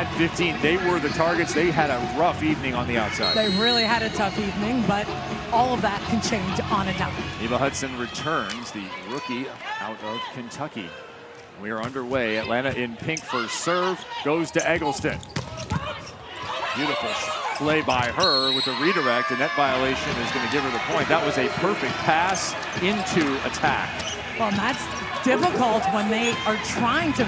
25-15. They were the targets. They had a rough evening on the outside. They really had a tough evening, but all of that can change on a dime. Eva Hudson returns, the rookie out of Kentucky. We are underway. Atlanta in pink for serve. Goes to Eggleston. Beautiful play by her with a redirect. A net violation is going to give her the point. That was a perfect pass into attack. Well, that's difficult when they are trying to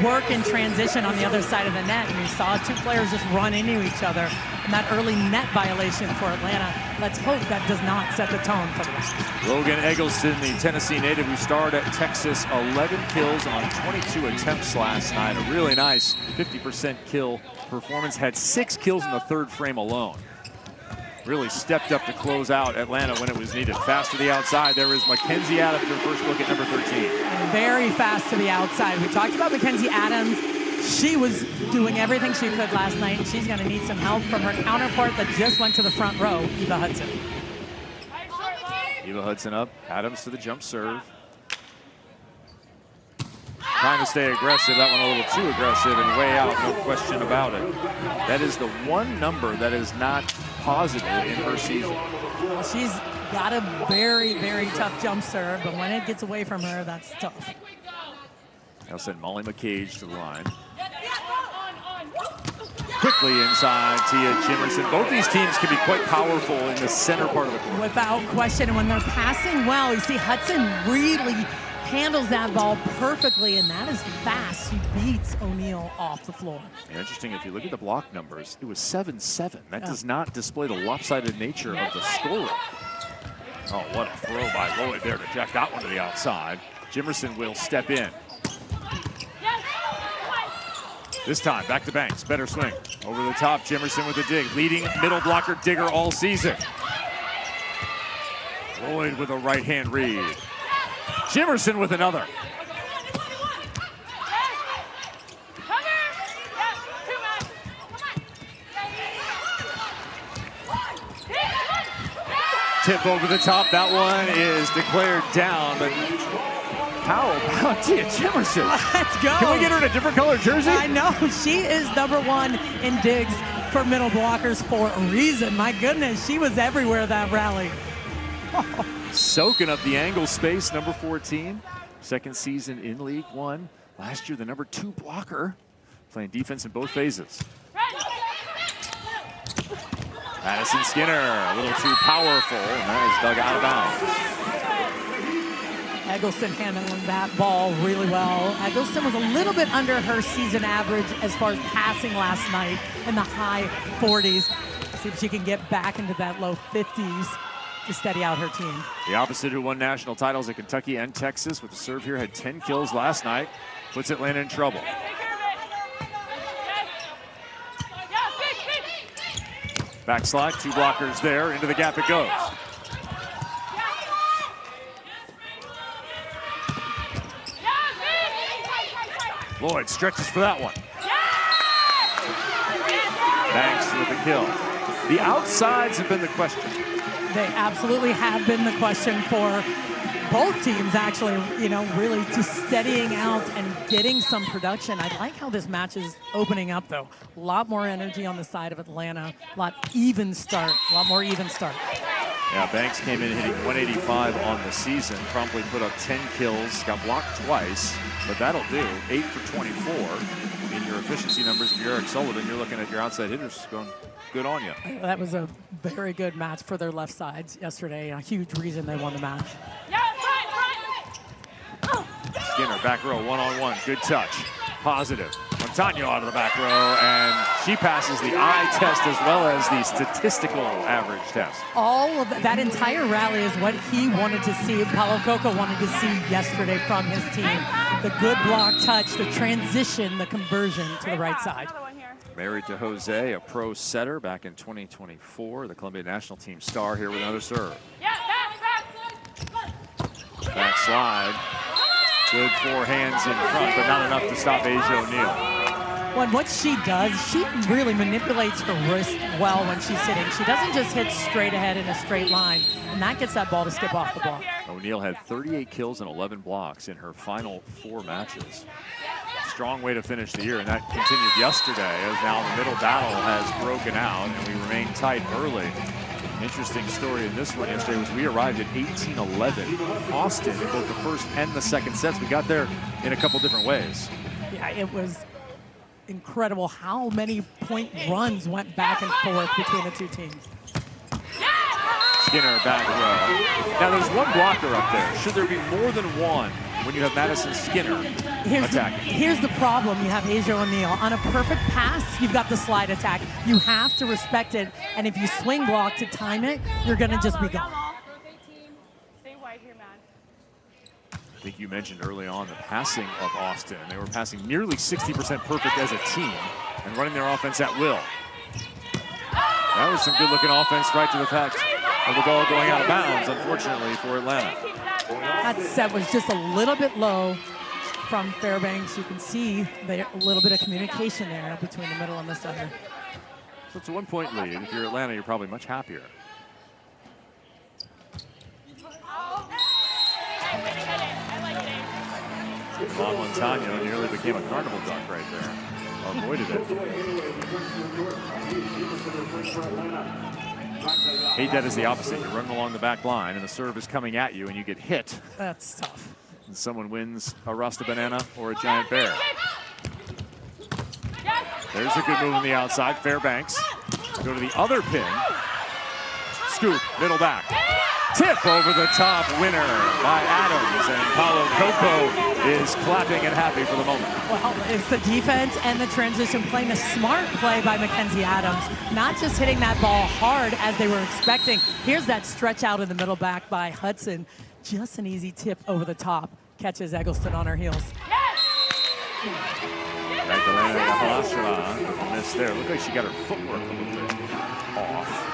work in transition on the other side of the net. And you saw two players just run into each other. And that early net violation for Atlanta. Let's hope that does not set the tone for the match. Logan Eggleston, the Tennessee native who starred at Texas, 11 kills on 22 attempts last night. A really nice 50% kill performance. Had 6 kills in the third frame alone. Really stepped up to close out Atlanta when it was needed. Fast to the outside. There is Mackenzie Adams, her first look at number 13. Very fast to the outside. We talked about Mackenzie Adams. She was doing everything she could last night. She's going to need some help from her counterpart that just went to the front row, Eva Hudson. Eva Hudson up. Adams to the jump serve. Trying to stay aggressive. That one a little too aggressive and way out, no question about it. That is the one number that is not positive in her season. Well, she's got a very, very tough jump serve, but when it gets away from her, that's tough. I'll send Molly McCage to the line. Quickly inside, Tia Jimerson. Both these teams can be quite powerful in the center part of the court. Without question, and when they're passing well, you see Hudson really handles that ball perfectly, and that is fast. She beats O'Neal off the floor. Yeah, interesting, if you look at the block numbers, it was 7-7. That does not display the lopsided nature of the scoring. Oh, what a throw by Lloyd there to jack that one to the outside. Jimerson will step in. This time, back to Banks, better swing. Over the top, Jimerson with a dig. Leading middle blocker digger all season. Lloyd with a right-hand read. Jimerson with another. Tip over the top, that one is declared down, but how about Tia Jimerson? Let's go. Can we get her in a different color jersey? I know, she is #1 in digs for middle blockers for a reason. My goodness, she was everywhere that rally. Soaking up the angle space, number 14. Second season in League One. Last year, the #2 blocker, playing defense in both phases. Madison Skinner, a little too powerful, and that is dug out of bounds. Eggleston handling that ball really well. Eggleston was a little bit under her season average as far as passing last night, in the high 40s. See if she can get back into that low 50s to steady out her team. The opposite who won national titles at Kentucky and Texas with the serve here, had 10 kills last night, puts Atlanta in trouble. Backslide, 2 blockers there, into the gap it goes. Lloyd stretches for that one. Banks with the kill. The outsides have been the question. They absolutely have been the question for both teams, actually, you know, really just steadying out and getting some production. I like how this match is opening up, though. A lot more energy on the side of Atlanta, a lot more even start. Yeah, Banks came in hitting 185 on the season, promptly put up 10 kills, got blocked twice, but that'll do. 8 for 24 in your efficiency numbers. If you're Eric Sullivan, you're looking at your outside hitters going good on you. That was a very good match for their left sides yesterday. A huge reason they won the match. Skinner, back row, one-on-one, good touch, positive. Montano out of the back row, and she passes the eye test as well as the statistical average test. All of that entire rally is what he wanted to see, Paulo Coco wanted to see yesterday from his team. The good block touch, the transition, the conversion to the right side. Married to Jose, a pro setter back in 2024. The Columbia national team star here with another serve. Backslide. Good 4 hands in front, but not enough to stop Asia O'Neal. Well, what she does, she really manipulates her wrist well when she's hitting. She doesn't just hit straight ahead in a straight line, and that gets that ball to skip off the block. O'Neal had 38 kills and 11 blocks in her final 4 matches. strong way to finish the year, and that continued yesterday as now the middle battle has broken out and we remain tight early. Interesting story in this one yesterday was we arrived at 18-11 Austin in both the first and the second sets. We got there in a couple different ways. Yeah, it was incredible how many point runs went back and forth between the two teams. Skinner back row. Now there's one blocker up there. Should there be more than one when you have Madison Skinner attacking? Here's the problem. You have Asia O'Neal. On a perfect pass, you've got the slide attack. You have to respect it, and if you swing block to time it, you're going to just be gone. I think you mentioned early on the passing of Austin. They were passing nearly 60% perfect as a team and running their offense at will. That was some good-looking offense right to the fact of the ball going out of bounds, unfortunately, for Atlanta. That set was just a little bit low from Fairbanks. You can see a little bit of communication there between the middle and the center. So it's a 1-point lead. If you're Atlanta, you're probably much happier. Juan Montano nearly became a carnival duck right there. Avoided it. Hate that is the opposite. You're running along the back line and the serve is coming at you and you get hit. That's tough. And someone wins a Rasta banana or a giant bear. There's a good move on the outside. Fairbanks go to the other pin. Scoop, middle back. Tip over the top, winner by Adams, and Paulo Coco is clapping and happy for the moment. Well, it's the defense and the transition playing a smart play by Mackenzie Adams, not just hitting that ball hard as they were expecting. Here's that stretch out in the middle back by Hudson. Just an easy tip over the top. Catches Eggleston on her heels. Magdalena Halashala with a miss there. Looked like she got her footwork a little bit off.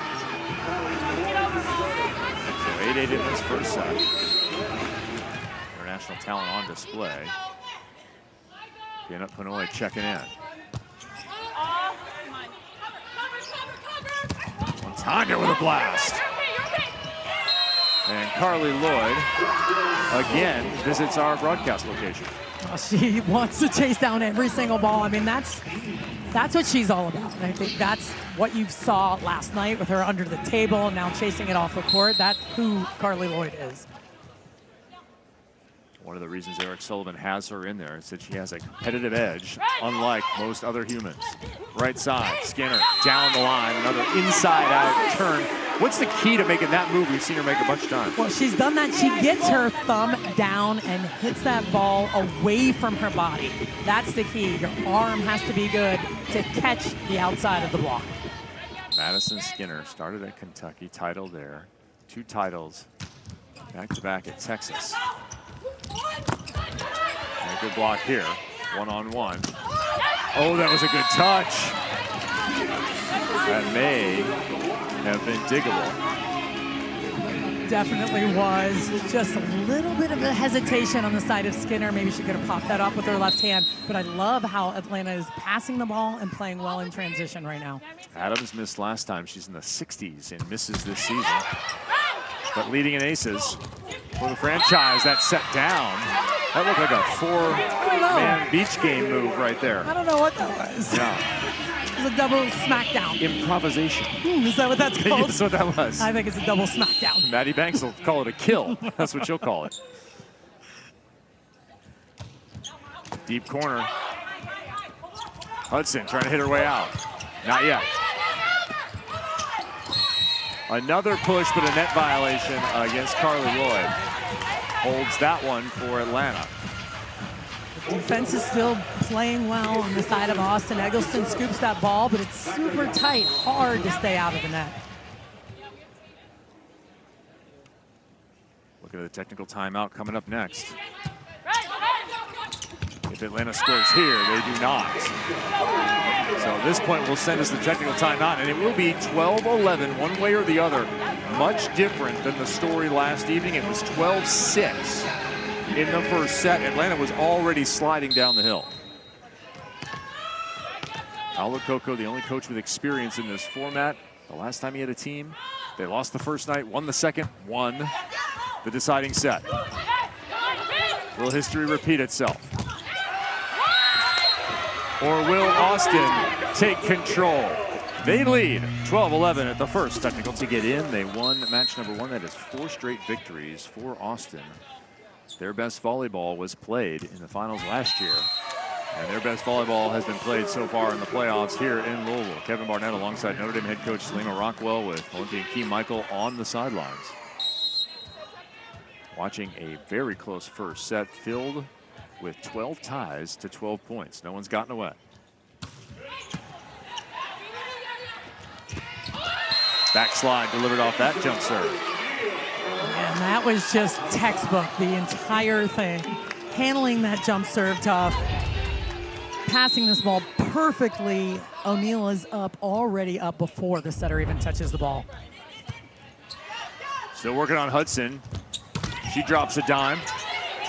8-8 in this first set. International talent on display. Pianut Panoy checking in. Montano with a blast. And Carly Lloyd again visits our broadcast location. She wants to chase down every single ball. I mean, that's what she's all about. And I think that's what you saw last night with her under the table, now chasing it off the court. That's who Carly Lloyd is. One of the reasons Eric Sullivan has her in there is that she has a competitive edge, unlike most other humans. Right side, Skinner down the line, another inside-out turn. What's the key to making that move? We've seen her make a bunch of times. Well, she's done that. She gets her thumb down and hits that ball away from her body. That's the key. Your arm has to be good to catch the outside of the block. Madison Skinner started at Kentucky, title there. 2 titles back-to-back at Texas. And a good block here, one-on-one. Oh, that was a good touch. That may have been diggable. Definitely was. Just a little bit of a hesitation on the side of Skinner. Maybe she could have popped that up with her left hand. But I love how Atlanta is passing the ball and playing well in transition right now. Adams missed last time. She's in the 60s and misses this season. But leading in aces for the franchise. That set down. That looked like a 4-man beach game move right there. I don't know what that was. Yeah. It was a double smackdown. Improvisation. Is that what that's called? That's what that was. I think it's a double smackdown. Maddie Banks will call it a kill. That's what she'll call it. Deep corner. Hudson trying to hit her way out. Not yet. Another push, but a net violation against Carly Lloyd. Holds that one for Atlanta. Defense is still playing well on the side of Austin. Eggleston scoops that ball, but it's super tight, hard to stay out of the net. Look at the technical timeout coming up next. If Atlanta scores here, they do not. So at this point, we'll send us the technical timeout, and it will be 12-11, one way or the other. Much different than the story last evening. It was 12-6 in the first set. Atlanta was already sliding down the hill. Paulo Coco, the only coach with experience in this format. The last time he had a team, they lost the first night, won the second, won the deciding set. Will history repeat itself? or will Austin take control? They lead 12-11 at the first technical to get in. They won match number 1. That is 4 straight victories for Austin. Their best volleyball was played in the finals last year. And their best volleyball has been played so far in the playoffs here in Louisville. Kevin Barnett alongside Notre Dame head coach Selima Rockwell with Olympian Key Michael on the sidelines. Watching a very close first set filled with 12 ties to 12 points. No one's gotten away. Backslide delivered off that jump serve. And that was just textbook, the entire thing. Handling that jump serve tough. Passing this ball perfectly. O'Neal is up, already up before the setter even touches the ball. Still working on Hudson. She drops a dime,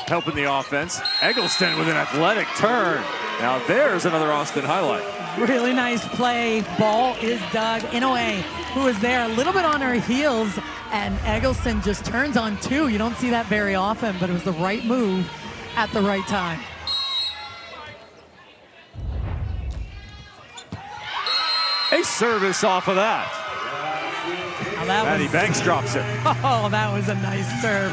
helping the offense. Eggleston with an athletic turn. Now there's another Austin highlight. Really nice play. Ball is dug. Inoue, who was there a little bit on her heels, and Eggleston just turns on 2. You don't see that very often, but it was the right move at the right time. A service off of that. Maddie Banks drops it. Oh, that was a nice serve.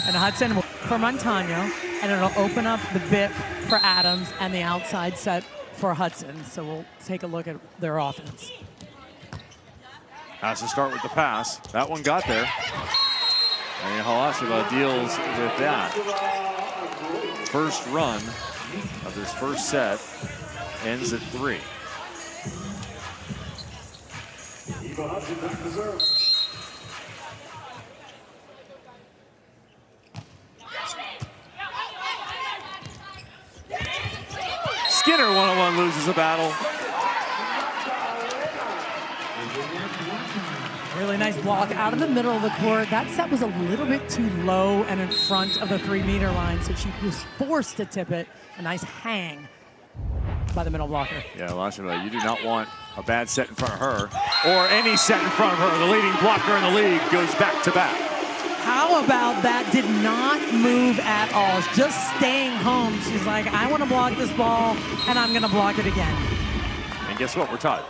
And Hudson for Montano, and it'll open up the bit for Adams and the outside set for Hudson. So we'll take a look at their offense. Has to start with the pass. That one got there. And Halasheva deals with that. First run of this first set ends at 3. Skinner one-on-one loses a battle. Really nice block out of the middle of the court. That set was a little bit too low and in front of the 3-meter line, so she was forced to tip it. A nice hang by the middle blocker. Yeah, Lasheva, you do not want a bad set in front of her, or any set in front of her. The leading blocker in the league goes back to back. How about that? Did not move at all. Just staying home. She's like, I want to block this ball, and I'm going to block it again. And guess what? We're tied.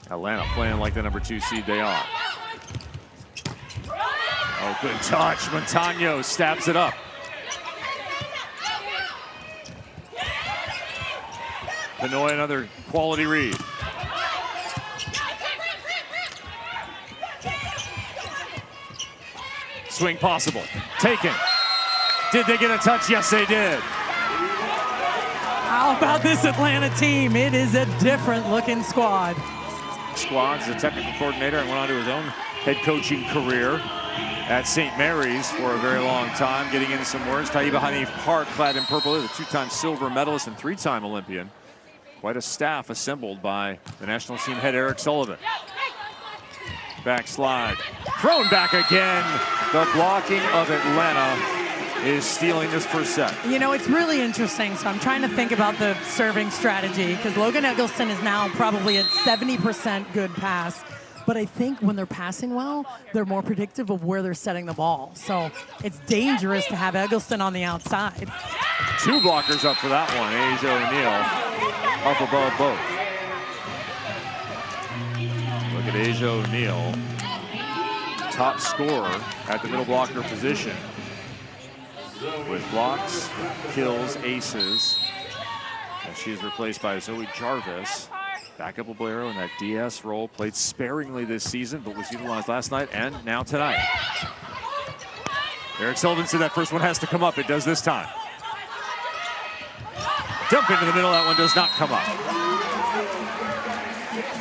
Atlanta playing like the number 2 seed they are. Oh, good touch. Montano stabs it up. Pinoy, another quality read. Swing possible. Taken. Did they get a touch? Yes, they did. How about this Atlanta team? It is a different looking squad. Squad's a technical coordinator and went on to his own head coaching career at St. Mary's for a very long time. Getting into some words. Taiba Hanif Park, clad in purple, the 2-time silver medalist and 3-time Olympian. Quite a staff assembled by the national team head Eric Sullivan. Backslide. Thrown back again. The blocking of Atlanta is stealing this first set. You know, it's really interesting. So I'm trying to think about the serving strategy, because Logan Eggleston is now probably at 70% good pass. But I think when they're passing well, they're more predictive of where they're setting the ball. So it's dangerous to have Eggleston on the outside. 2 blockers up for that one. Asia O'Neal up above both. Look at Asia O'Neal, top scorer at the middle blocker position, with blocks, kills, aces. And she is replaced by Zoe Jarvis. Backup oblero in that DS role, played sparingly this season, but was utilized last night and now tonight. Eric Sullivan said that first one has to come up. It does this time. Dump into the middle, that one does not come up.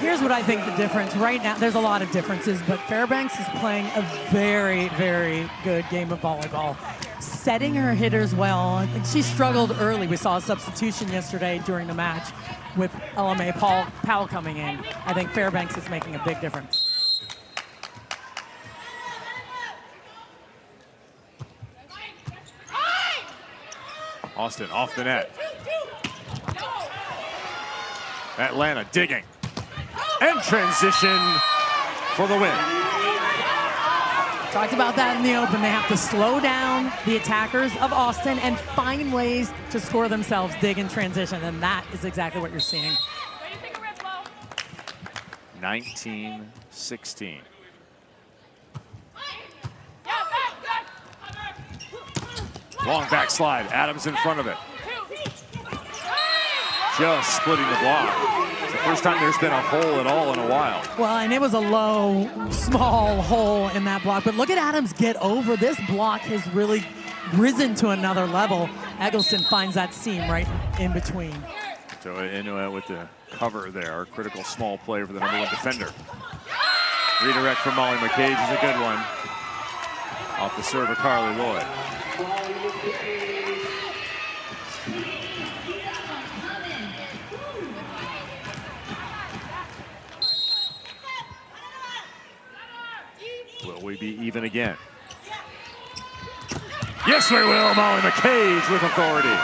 Here's what I think the difference right now. There's a lot of differences, but Fairbanks is playing a very, very good game of volleyball. Setting her hitters well. I think she struggled early. We saw a substitution yesterday during the match with LMA Powell coming in. I think Fairbanks is making a big difference. Austin off the net. Atlanta digging. And transition for the win. Talked about that in the open. They have to slow down the attackers of Austin and find ways to score themselves, dig in transition, and that is exactly what you're seeing. 19-16. Long backslide. Adams in front of it. Just splitting the block. It's the first time there's been a hole at all in a while. Well, and it was a low, small hole in that block. But look at Adams get over. This block has really risen to another level. Eggleston finds that seam right in between. So into with the cover there. Critical small play for the #1 defender. Redirect from Molly McCage is a good one. Off the serve of Carly Lloyd. Will we be even again? Yes, we will. Molly McCage with authority.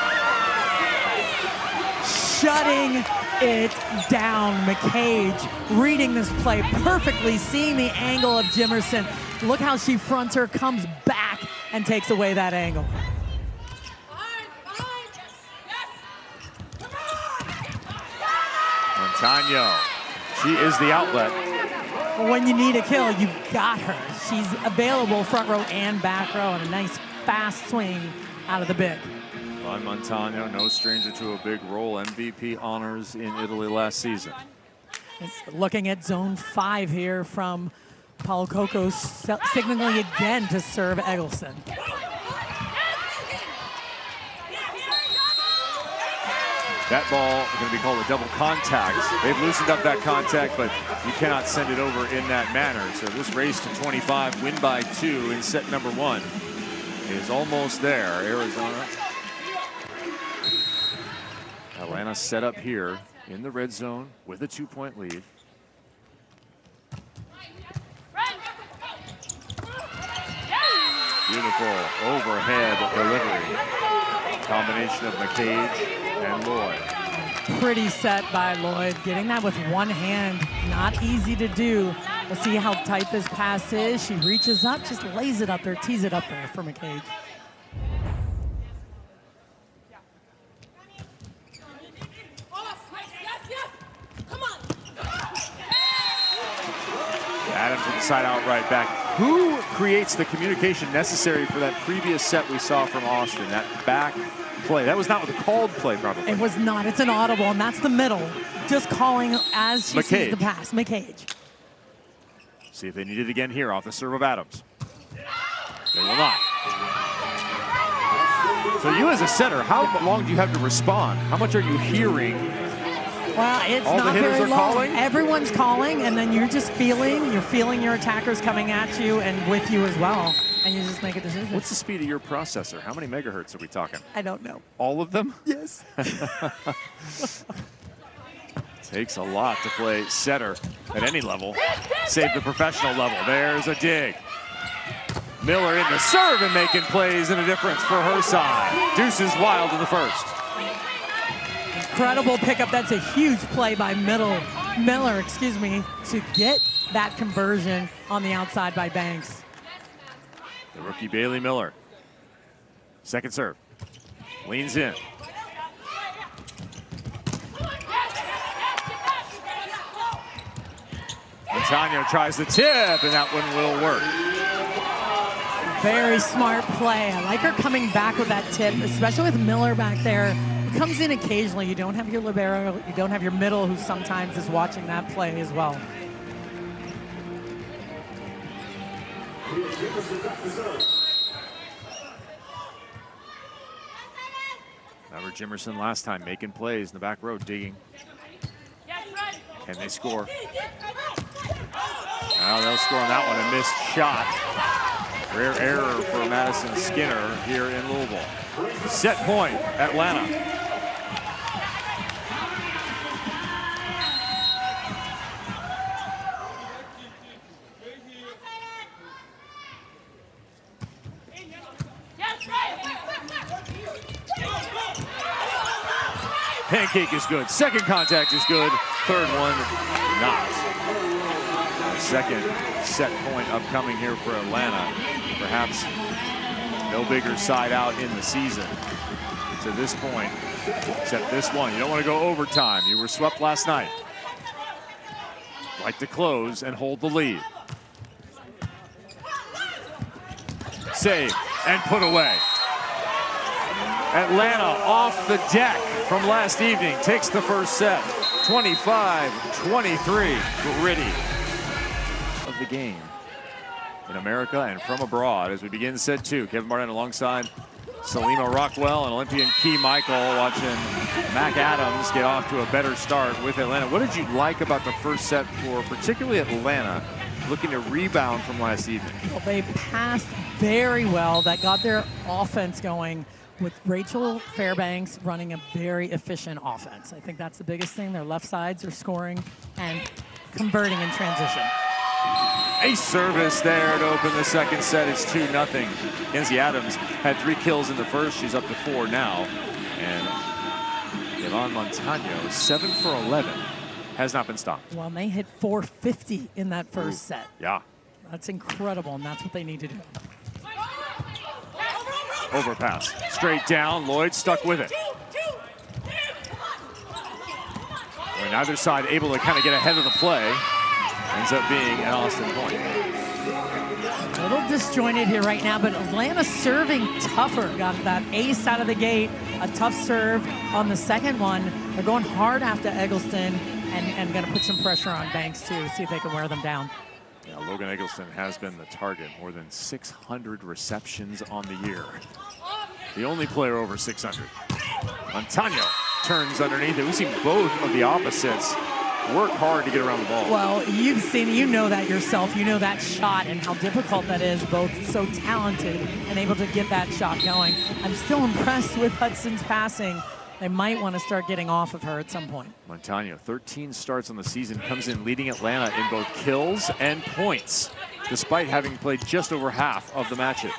Shutting it down. McCage reading this play perfectly, seeing the angle of Jimerson. Look how she fronts her, comes back, and takes away that angle. Montano, she is the outlet. When you need a kill, you've got her. She's available front row and back row, and a nice fast swing out of the big. Von Montano, no stranger to a big role. MVP honors in Italy last season. Looking at zone 5 here from Paulo Coco, signaling again to serve Eggleston. That ball is going to be called a double contact. They've loosened up that contact, but you cannot send it over in that manner. So this race to 25, win by 2 in set #1 is almost there. Arizona. Atlanta set up here in the red zone with a 2-point lead. Beautiful overhead delivery. Combination of McCage and Lloyd. Pretty set by Lloyd. Getting that with one hand, not easy to do. We'll see how tight this pass is. She reaches up, just lays it up there, tees it up there for McCage. Adams from the side out right back. Who creates the communication necessary for that previous set we saw from Austin? That back play. That was not with a called play, probably. It was not. It's an audible, and that's the middle. Just calling as she sees the pass. McCage. See if they need it again here off the serve of Adams. They will not. So you as a setter, how long do you have to respond? How much are you hearing? Well, it's not very long. Everyone's calling, and then you're just feeling your attackers coming at you and with you as well, and you just make a decision. What's the speed of your processor? How many megahertz are we talking? I don't know. All of them? Yes. Takes a lot to play setter at any level, save the professional level. There's a dig. Miller in the serve and making plays and a difference for her side. Deuces wild in the first. Incredible pickup. That's a huge play by Miller, to get that conversion on the outside by Banks. The rookie Bailey Miller. Second serve. Leans in. Montano tries the tip, and that one will work. Very smart play. I like her coming back with that tip, especially with Miller back there. It comes in occasionally. You don't have your libero, you don't have your middle, who sometimes is watching that play as well. Remember Jimerson last time making plays in the back row, digging. Can they score? Well, they'll score on that one. A missed shot. Rare error for Madison Skinner here in Louisville. Set point, Atlanta. Pancake is good. Second contact is good. Third one, not. A second set point upcoming here for Atlanta. Perhaps no bigger side out in the season to this point, except this one. You don't want to go overtime. You were swept last night. Like to close and hold the lead. Save and put away. Atlanta off the deck from last evening takes the first set. 25-23. Gritty of the game in America and from abroad as we begin set 2. Kevin Martin alongside Salima Rockwell and Olympian Key Michael, watching Mac Adams get off to a better start with Atlanta. What did you like about the first set for particularly Atlanta looking to rebound from last evening? Well, they passed very well. That got their offense going with Rachel Fairbanks running a very efficient offense. I think that's the biggest thing. Their left sides are scoring and converting in transition. Ace service there to open the second set. It's 2-0. Kenzie Adams had 3 kills in the first. She's up to 4 now. And Yvonne Montano, 7 for 11, has not been stopped. Well, and they hit 450 in that first set. Yeah. That's incredible, and that's what they need to do. Overpass. Straight down. Lloyd stuck with it. And either side able to kind of get ahead of the play. Ends up being an Austin point. A little disjointed here right now, but Atlanta serving tougher. Got that ace out of the gate, a tough serve on the second one. They're going hard after Eggleston and going to put some pressure on Banks too, see if they can wear them down. Yeah, Logan Eggleston has been the target, more than 600 receptions on the year. The only player over 600. Montano turns underneath it. We've seen both of the opposites work hard to get around the ball. Well, you've seen, you know that yourself. You know that shot and how difficult that is, both so talented and able to get that shot going. I'm still impressed with Hudson's passing. They might want to start getting off of her at some point. Montano, 13 starts on the season, comes in leading Atlanta in both kills and points, despite having played just over half of the matches.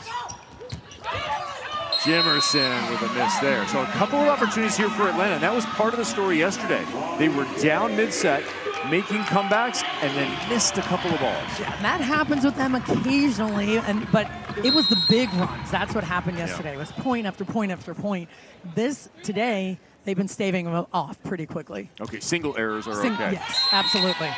Jimerson with a miss there. So a couple of opportunities here for Atlanta. And that was part of the story yesterday. They were down mid-set, making comebacks, and then missed a couple of balls. Yeah, and that happens with them occasionally, but it was the big runs. That's what happened yesterday. It was point after point after point. Today, they've been staving them off pretty quickly. Okay, single errors are okay. Yes, absolutely.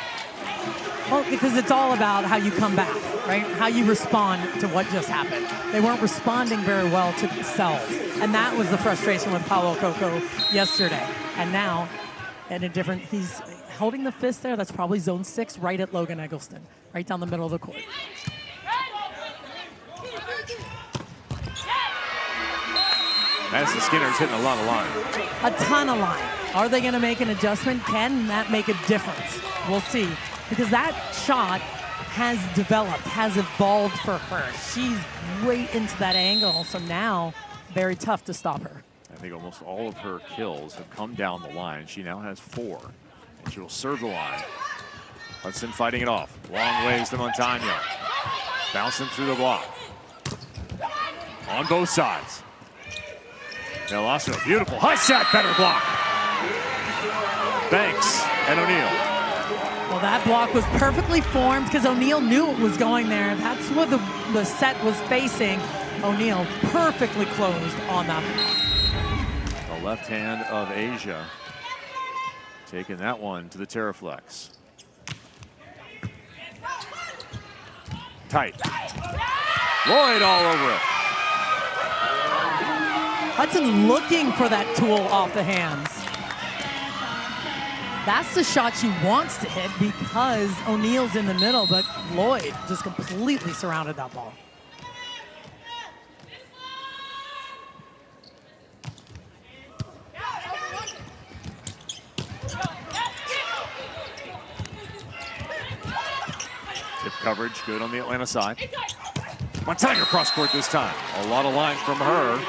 Well, because it's all about how you come back, right? How you respond to what just happened. They weren't responding very well to themselves. And that was the frustration with Paulo Coco yesterday. And now, at a different, he's holding the fist there. That's probably zone 6 right at Logan Eggleston, right down the middle of the court. Madison Skinner's hitting a lot of line. A ton of line. Are they going to make an adjustment? Can that make a difference? We'll see. Because that shot has developed, has evolved for her. She's right into that angle, so now very tough to stop her. I think almost all of her kills have come down the line. She now has 4, and she will serve the line. Hudson fighting it off. Long ways to Montano. Bouncing through the block. On both sides. Velasco, beautiful. High set, better block. Banks and O'Neal. Well, that block was perfectly formed because O'Neal knew it was going there. That's what the set was facing. O'Neal perfectly closed on that block. The left hand of Asia taking that one to the Terraflex. Tight. Lloyd all over it. Hudson looking for that tool off the hands. That's the shot she wants to hit because O'Neal's in the middle, but Lloyd just completely surrounded that ball. Tip coverage good on the Atlanta side. Montano cross court this time. A lot of line from her.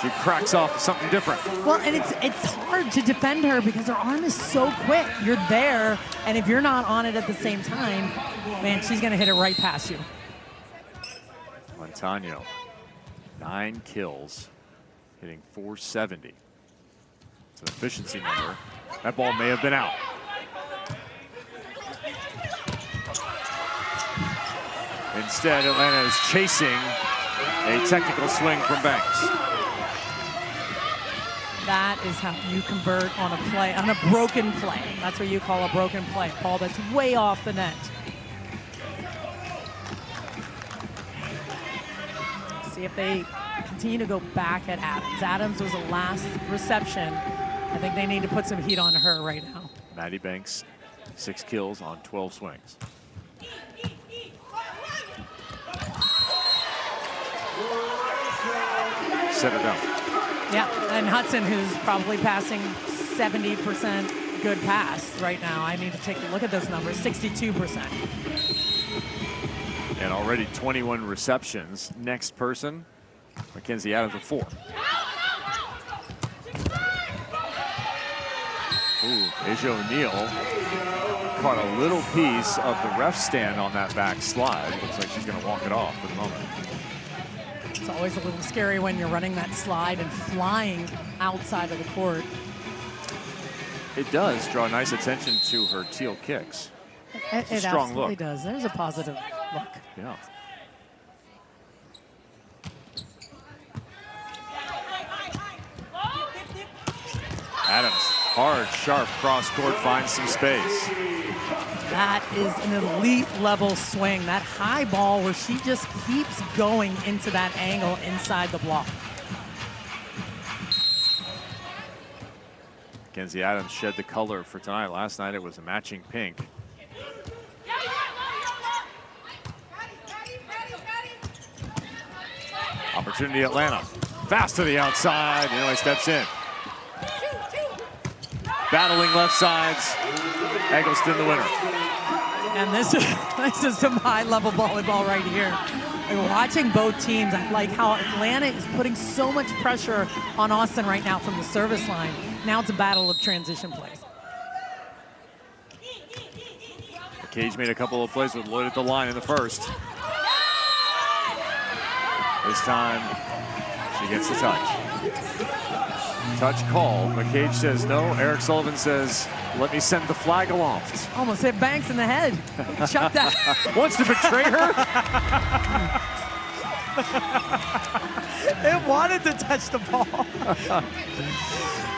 She cracks off something different. Well, and it's hard to defend her because her arm is so quick. You're there, and if you're not on it at the same time, man, she's going to hit it right past you. Montano, 9 kills, hitting 470. It's an efficiency number. That ball may have been out. Instead, Atlanta is chasing a technical swing from Banks. That is how you convert on a play, on a broken play. That's what you call a broken play. Ball that's way off the net. See if they continue to go back at Adams. Adams was the last reception. I think they need to put some heat on her right now. Maddie Banks, 6 kills on 12 swings. Set her down. Yeah, and Hudson, who's probably passing 70% good pass right now. I need to take a look at those numbers, 62%. And already 21 receptions. Next person, Mackenzie Adams with 4. Ooh, Asia O'Neal caught a little piece of the ref stand on that back slide. Looks like she's going to walk it off for the moment. It's always a little scary when you're running that slide and flying outside of the court. It does draw nice attention to her teal kicks. It strong absolutely look. does. There's a positive look. Yeah. Adams, hard, sharp cross court, finds some space. That is an elite level swing. That high ball where she just keeps going into that angle inside the block. Mackenzie Adams shed the color for tonight. Last night it was a matching pink. Opportunity Atlanta. Fast to the outside. Illinois steps in. Battling left sides. Eggleston the winner. And this is some high-level volleyball right here. And watching both teams, I like how Atlanta is putting so much pressure on Austin right now from the service line. Now it's a battle of transition plays. Cage made a couple of plays with Lloyd at the line in the first. This time, she gets the touch. Touch call. McCage says no. Eric Sullivan says, let me send the flag aloft. Almost hit Banks in the head. Chucked that. Wants to betray her? It wanted to touch the ball.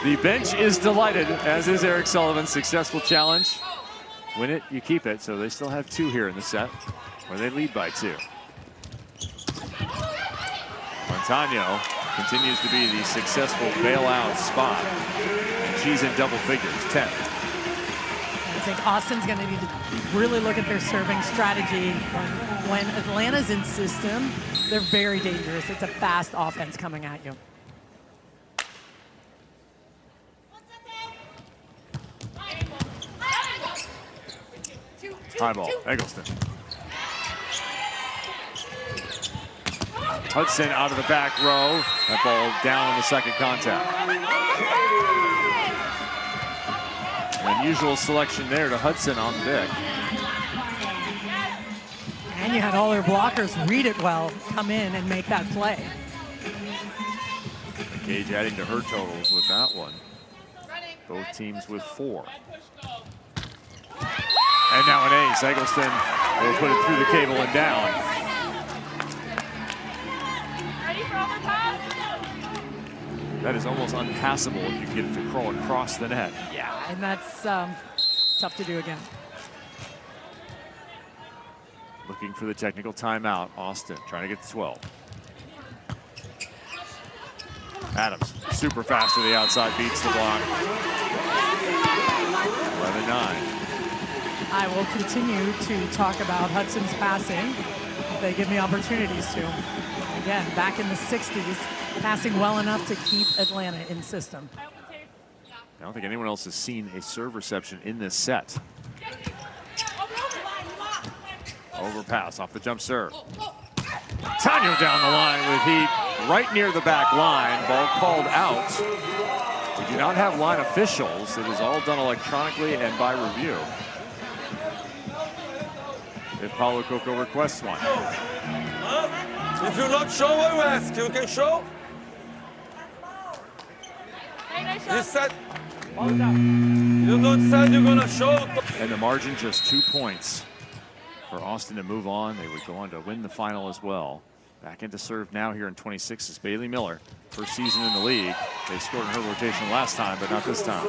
The bench is delighted, as is Eric Sullivan's successful challenge. Win it, you keep it. So they still have 2 here in the set, where they lead by 2. Montano continues to be the successful bailout spot. And she's in double figures, 10. I think Austin's going to need to really look at their serving strategy. When Atlanta's in system, they're very dangerous. It's a fast offense coming at you. High ball, Eggleston. Hudson out of the back row. That ball down on the second contact. An unusual selection there to Hudson on the deck. And you had all their blockers read it well, come in and make that play. Cage adding to her totals with that one. Both teams with 4. And now an ace. Eggleston will put it through the cable and down. That is almost unpassable if you get it to crawl across the net. Yeah, and that's tough to do again. Looking for the technical timeout. Austin trying to get to 12. Adams, super fast to the outside, beats the block. 11-9. I will continue to talk about Hudson's passing if they give me opportunities to. Again, back in the 60s, passing well enough to keep Atlanta in system. I don't think anyone else has seen a serve reception in this set. Overpass off the jump serve. Tanya down the line with heat, right near the back line. Ball called out. We do not have line officials. It is all done electronically and by review. If Paulo Coco requests one. If you're not sure what you ask, you can show. You said you don't say you're gonna show. And the margin just 2 points. for Austin to move on. They would go on to win the final as well. Back into serve now here in 26 is Bailey Miller. First season in the league. They scored in her rotation last time, but not this time.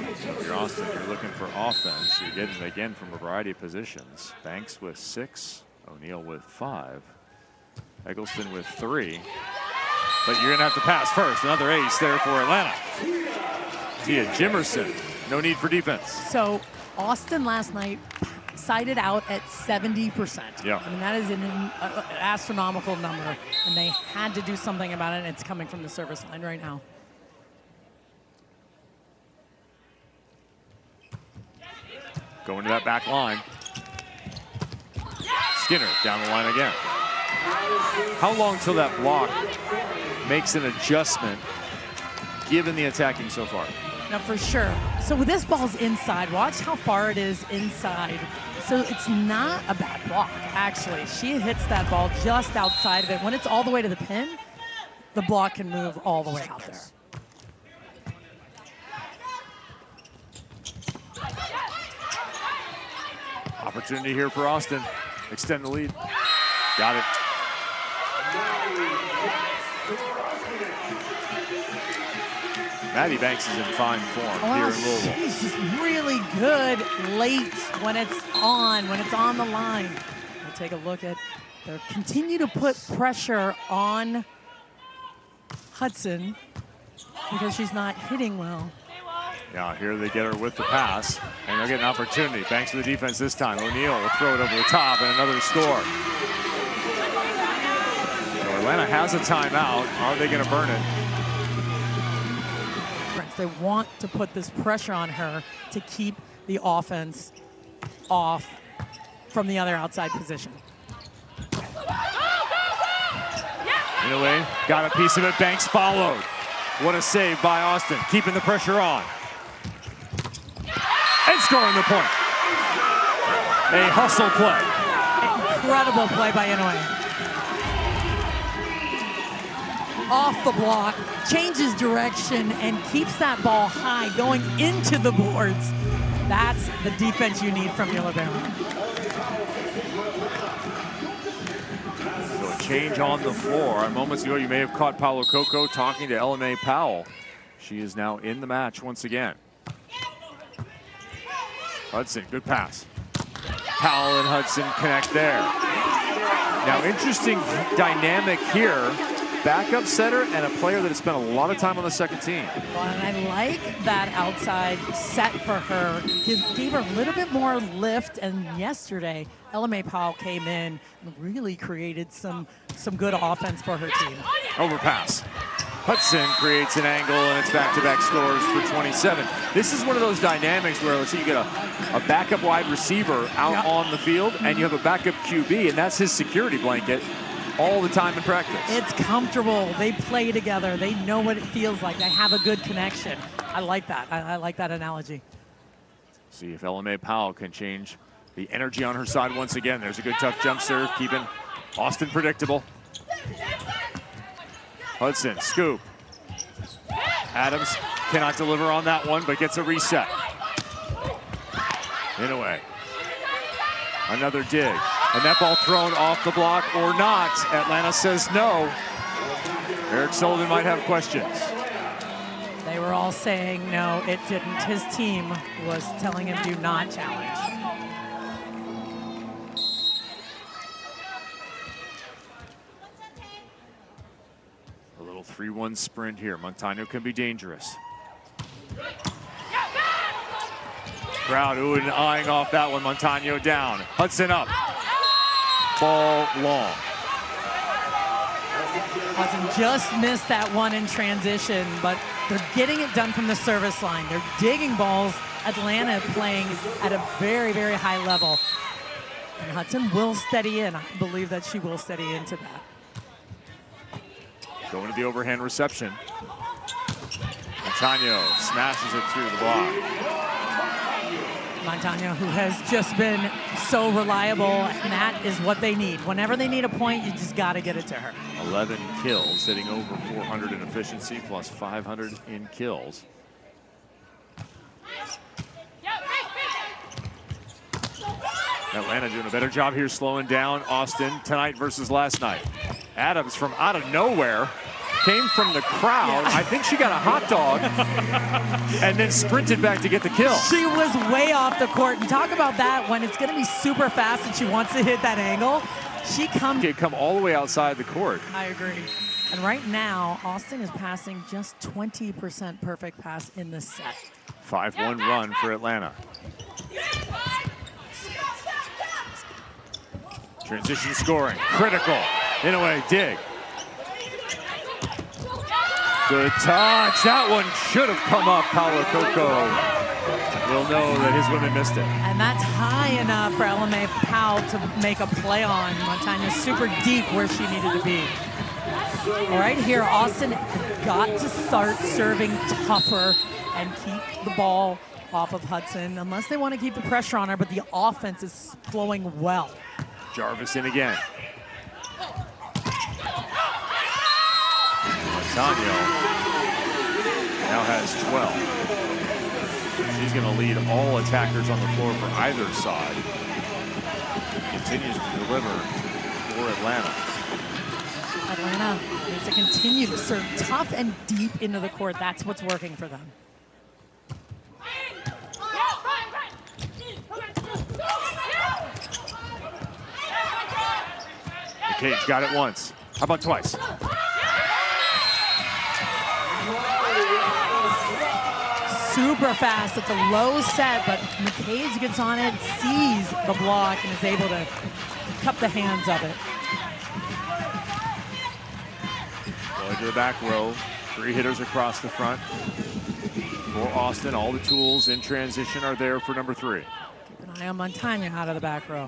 If you're Austin, you're looking for offense. You're getting it again from a variety of positions. Banks with 6, O'Neal with 5, Eggleston with 3. But you're gonna have to pass first. Another ace there for Atlanta. Tia Jimerson, no need for defense. So Austin last night sided out at 70%. Yeah. I mean, that is an astronomical number, and they had to do something about it, and it's coming from the service line right now. Going to that back line. Skinner down the line again. How long till that block makes an adjustment given the attacking so far? No, for sure. So this ball's inside. Watch how far it is inside. So it's not a bad block, actually. She hits that ball just outside of it. When it's all the way to the pin, the block can move all the way out there. Opportunity here for Austin. Extend the lead. Got it. Maddie Banks is in fine form here in Louisville. She's just really good late when it's on the line. We'll take a look at, they continue to put pressure on Hudson because she's not hitting well. Yeah, here they get her with the pass, and they'll get an opportunity. Banks with the defense this time. O'Neal will throw it over the top, and another score. So Atlanta has a timeout. Are they going to burn it? They want to put this pressure on her to keep the offense off from the other outside position. In a way, got a piece of it. Banks followed. What a save by Austin, keeping the pressure on. And scoring the point. A hustle play. Incredible play by Inoue. Off the block, changes direction, and keeps that ball high going into the boards. That's the defense you need from Alabama. So a change on the floor. Moments ago, you may have caught Paulo Coco talking to LMA Powell. She is now in the match once again. Hudson, good pass. Powell and Hudson connect there. Now, interesting dynamic here. Backup setter and a player that has spent a lot of time on the second team. Well, and I like that outside set for her. Gave her a little bit more lift, and yesterday, LMA Powell came in and really created some good offense for her team. Overpass. Hudson creates an angle, and it's back-to-back scores for 27. This is one of those dynamics where, let's say you get a backup wide receiver out on the field, and you have a backup QB, and that's his security blanket all the time in practice. It's comfortable. They play together. They know what it feels like. They have a good connection. I like that. I like that analogy. See if LMA Powell can change the energy on her side once again. There's a good tough jump serve, keeping Austin predictable. Hudson, scoop. Adams cannot deliver on that one, but gets a reset. Inoue. Another dig. And that ball thrown off the block or not. Atlanta says no. Eric Sullivan might have questions. They were all saying no, it didn't. His team was telling him do not challenge. A little 3-1 sprint here. Montano can be dangerous. Crowd oohing and eyeing off that one. Montano down. Hudson up. Ball long. Hudson just missed that one in transition, but they're getting it done from the service line. They're digging balls. Atlanta playing at a very, very high level. And Hudson will steady in. I believe that she will steady into that. Going to the overhand reception. Montano smashes it through the block. Montano, who has just been so reliable, and that is what they need. Whenever they need a point, you just got to get it to her. 11 kills, hitting over 400 in efficiency, plus 500 in kills. Atlanta doing a better job here slowing down Austin tonight versus last night. Adams from out of nowhere came from the crowd. I think she got a hot dog and then sprinted back to get the kill. She was way off the court. And talk about that when it's going to be super fast and she wants to hit that angle. She come all the way outside the court. I agree. And right now, Austin is passing just 20% perfect pass in this set. 5-1 run for Atlanta. Transition scoring, critical. In a way, dig. Good touch. That one should have come up. Paolo Coco will know that his women missed it. And that's high enough for LMA Powell to make a play on. Montana's super deep where she needed to be. Right here, Austin got to start serving tougher and keep the ball off of Hudson, unless they want to keep the pressure on her, but the offense is flowing well. Jarvis in again. Montano now has 12. She's going to lead all attackers on the floor for either side. Continues to deliver for Atlanta. Atlanta needs to continue to serve tough and deep into the court. That's what's working for them. McCage got it once. How about twice? Super fast. It's a low set, but McCage gets on it, sees the block, and is able to cup the hands of it. Going to the back row. 3 hitters across the front. For Austin, all the tools in transition are there for number 3. Keep an eye on Montano out of the back row.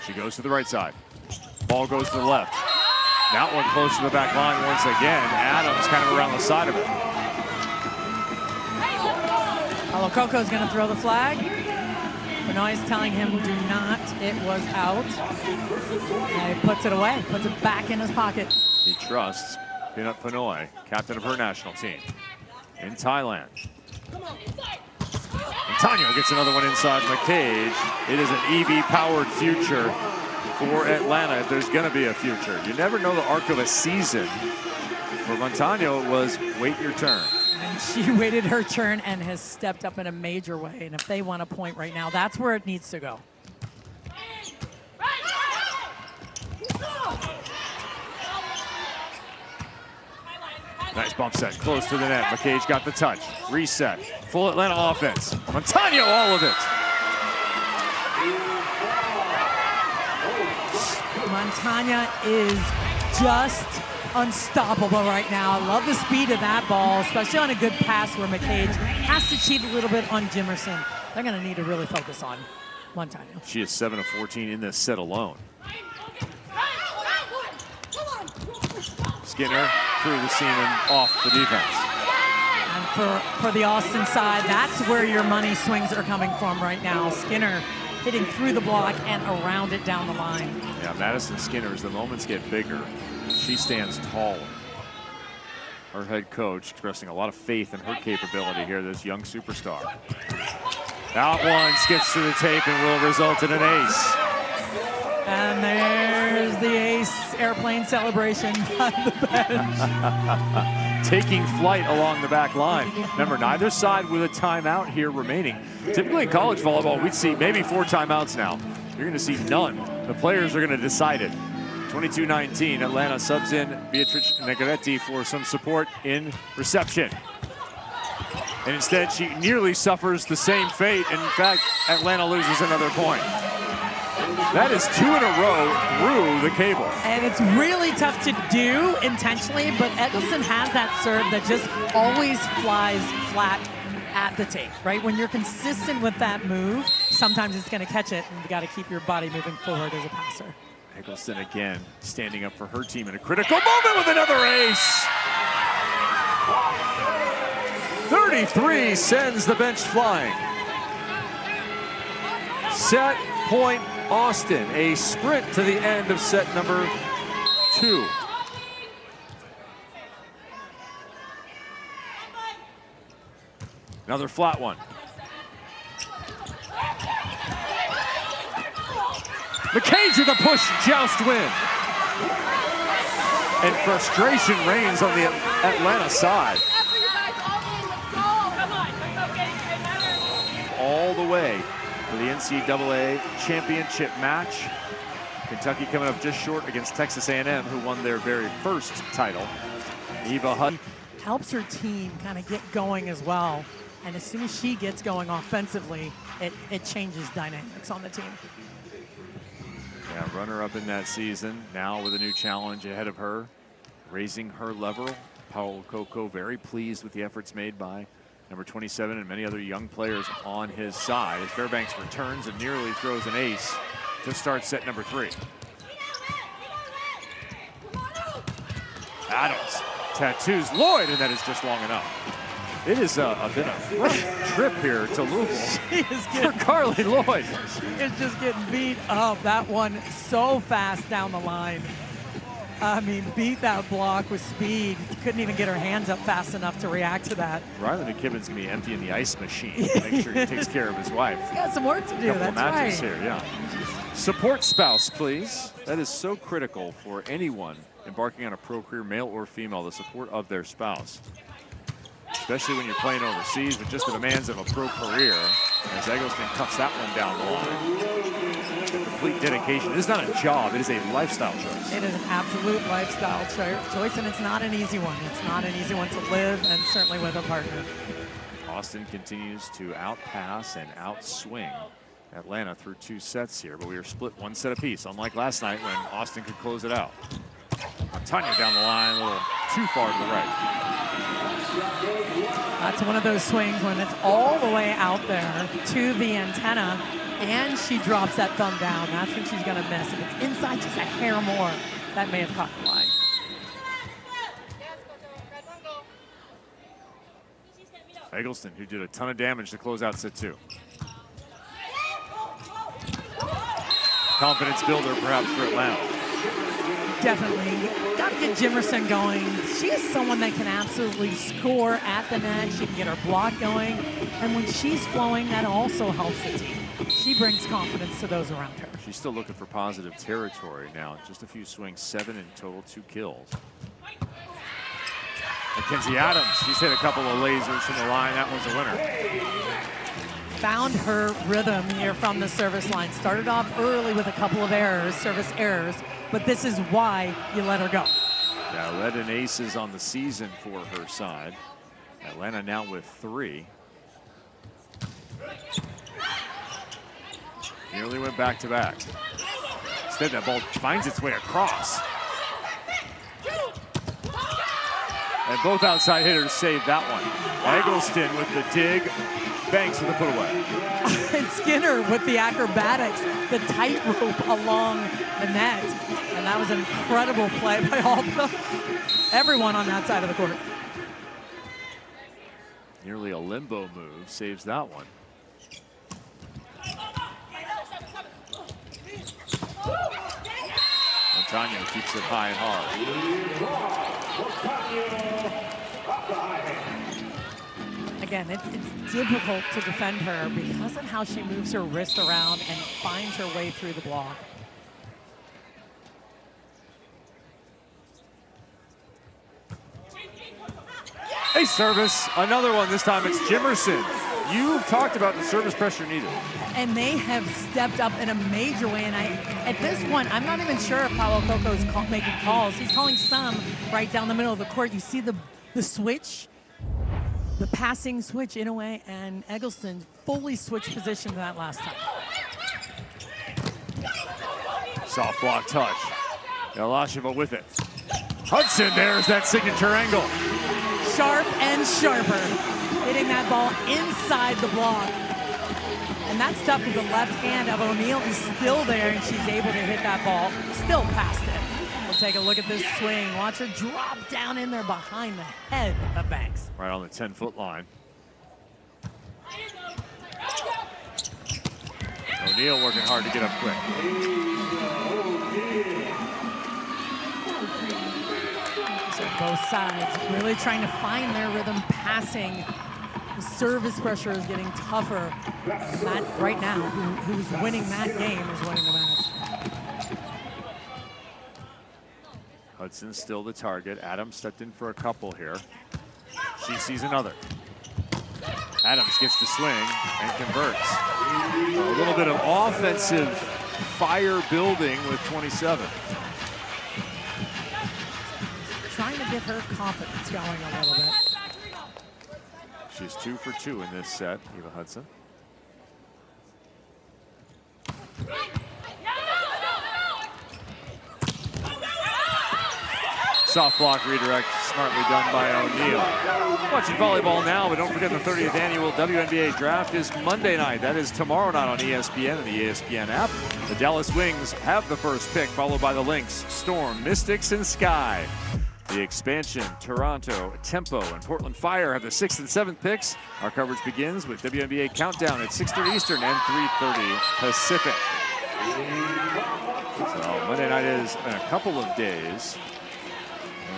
She goes to the right side. Ball goes to the left. That one close to the back line once again. Adams kind of around the side of it. Paolo Coco's going to throw the flag. Benoit's telling him do not. It was out. And he puts it away, puts it back in his pocket. He trusts Pinut Pinoy, captain of her national team in Thailand. Montano gets another one inside McCage. It is an EV-powered future for Atlanta if there's going to be a future. You never know the arc of a season. For Montano, it was wait your turn. And she waited her turn and has stepped up in a major way. And if they want a point right now, that's where it needs to go. Nice bump set, close to the net. McCage got the touch. Reset. Full Atlanta offense. Montano, all of it. Montano is just unstoppable right now. I love the speed of that ball, especially on a good pass where McCage has to cheat a little bit on Jimerson. They're going to need to really focus on Montano. She is 7 of 14 in this set alone. Skinner through the seam and off the defense. And for the Austin side, that's where your money swings are coming from right now. Skinner hitting through the block and around it down the line. Yeah, Madison Skinner, as the moments get bigger, she stands taller. Her head coach expressing a lot of faith in her capability here, this young superstar. That one skips through the tape and will result in an ace. And there's the ace airplane celebration on the bench. Taking flight along the back line. Remember, neither side with a timeout here remaining. Typically in college volleyball, we'd see maybe 4 timeouts now. You're going to see none. The players are going to decide it. 22-19, Atlanta subs in Beatrice Negretti for some support in reception. And instead, she nearly suffers the same fate. And in fact, Atlanta loses another point. That is 2 in a row through the cable. And it's really tough to do intentionally, but Eggleston has that serve that just always flies flat at the tape, right? When you're consistent with that move, sometimes it's going to catch it, and you've got to keep your body moving forward as a passer. Eggleston again standing up for her team in a critical moment with another ace. 33 sends the bench flying. Set point Austin. A sprint to the end of set number 2. Another flat one. McCage with a push joust win. And frustration reigns on the Atlanta side. All the way to the NCAA championship match. Kentucky coming up just short against Texas A&M, who won their very first title. Eva Hutt helps her team kind of get going as well. And as soon as she gets going offensively, it changes dynamics on the team. Yeah, runner-up in that season, now with a new challenge ahead of her, raising her level. Paulo Coco very pleased with the efforts made by number 27 and many other young players on his side as Fairbanks returns and nearly throws an ace to start set number 3. Adams tattoos Lloyd, and that is just long enough. It has been a rough trip here to Louisville for Carly Lloyd. She is just getting beat up. That one so fast down the line. I mean, beat that block with speed. Couldn't even get her hands up fast enough to react to that. Riley McKibben's gonna be emptying the ice machine to make sure he takes care of his wife. He's got some work to do, Couple that's matches right. Here, yeah. Support spouse, please. That is so critical for anyone embarking on a pro career, male or female, the support of their spouse. Especially when you're playing overseas with just the demands of a pro career. As Eggleston cuts that one down the line. Complete dedication. This is not a job, it is a lifestyle choice. It is an absolute lifestyle choice, and it's not an easy one. It's not an easy one to live, and certainly with a partner. Austin continues to outpass and outswing Atlanta through 2 sets here, but we are split 1 set apiece, unlike last night when Austin could close it out. Tanya down the line, a little too far to the right. That's one of those swings when it's all the way out there to the antenna, and she drops that thumb down. That's when she's going to miss. If it's inside just a hair more, that may have caught the line. Eggleston, who did a ton of damage to close out set 2. Confidence builder, perhaps, for Atlanta. Definitely. Got to get Jimerson going. She is someone that can absolutely score at the net. She can get her block going. And when she's flowing, that also helps the team. She brings confidence to those around her. She's still looking for positive territory now. Just a few swings, 7 in total, 2 kills. Mackenzie Adams, she's hit a couple of lasers from the line. That one's a winner. Found her rhythm here from the service line. Started off early with a couple of errors, service errors, but this is why you let her go. Yeah, led in aces on the season for her side. Atlanta now with 3. Nearly went back-to-back. Instead, that ball finds its way across. And both outside hitters saved that one. Eggleston with the dig. Banks with the put away. And Skinner with the acrobatics, the tightrope along the net. And that was an incredible play by everyone on that side of the court. Nearly a limbo move saves that one. Montano keeps it high and hard. Again, it's difficult to defend her because of how she moves her wrist around and finds her way through the block. A service, another one. This time it's Jimerson. You've talked about the service pressure needed. And they have stepped up in a major way. And at this point, I'm not even sure if Paulo Coco is making calls. He's calling some right down the middle of the court. You see the switch, the passing switch in a way, and Eggleston fully switched position to that last time. Soft block touch. Elasheva with it. Hudson, there's that signature angle. Sharp and sharper, hitting that ball inside the block. And that's tough because the left hand of O'Neal is still there, and she's able to hit that ball, still past it. We'll take a look at this swing. Watch her drop down in there behind the head of Banks. Right on the 10-foot line. O'Neal working hard to get up quick. So both sides really trying to find their rhythm passing. The service pressure is getting tougher. Matt, right now, who's winning that game is winning the match. Hudson still the target. Adams stepped in for a couple here. She sees another. Adams gets the swing and converts. So a little bit of offensive fire building with 27. Trying to get her confidence going a little bit. She's 2 for 2 in this set, Eva Hudson. Soft block redirect, smartly done by O'Neal. Watching volleyball now, but don't forget the 30th annual WNBA draft is Monday night. That is tomorrow night on ESPN and the ESPN app. The Dallas Wings have the first pick, followed by the Lynx, Storm, Mystics, and Sky. The expansion, Toronto, Tempo, and Portland Fire have the 6th and 7th picks. Our coverage begins with WNBA Countdown at 6:30 Eastern and 3:30 Pacific. So Monday night is in a couple of days.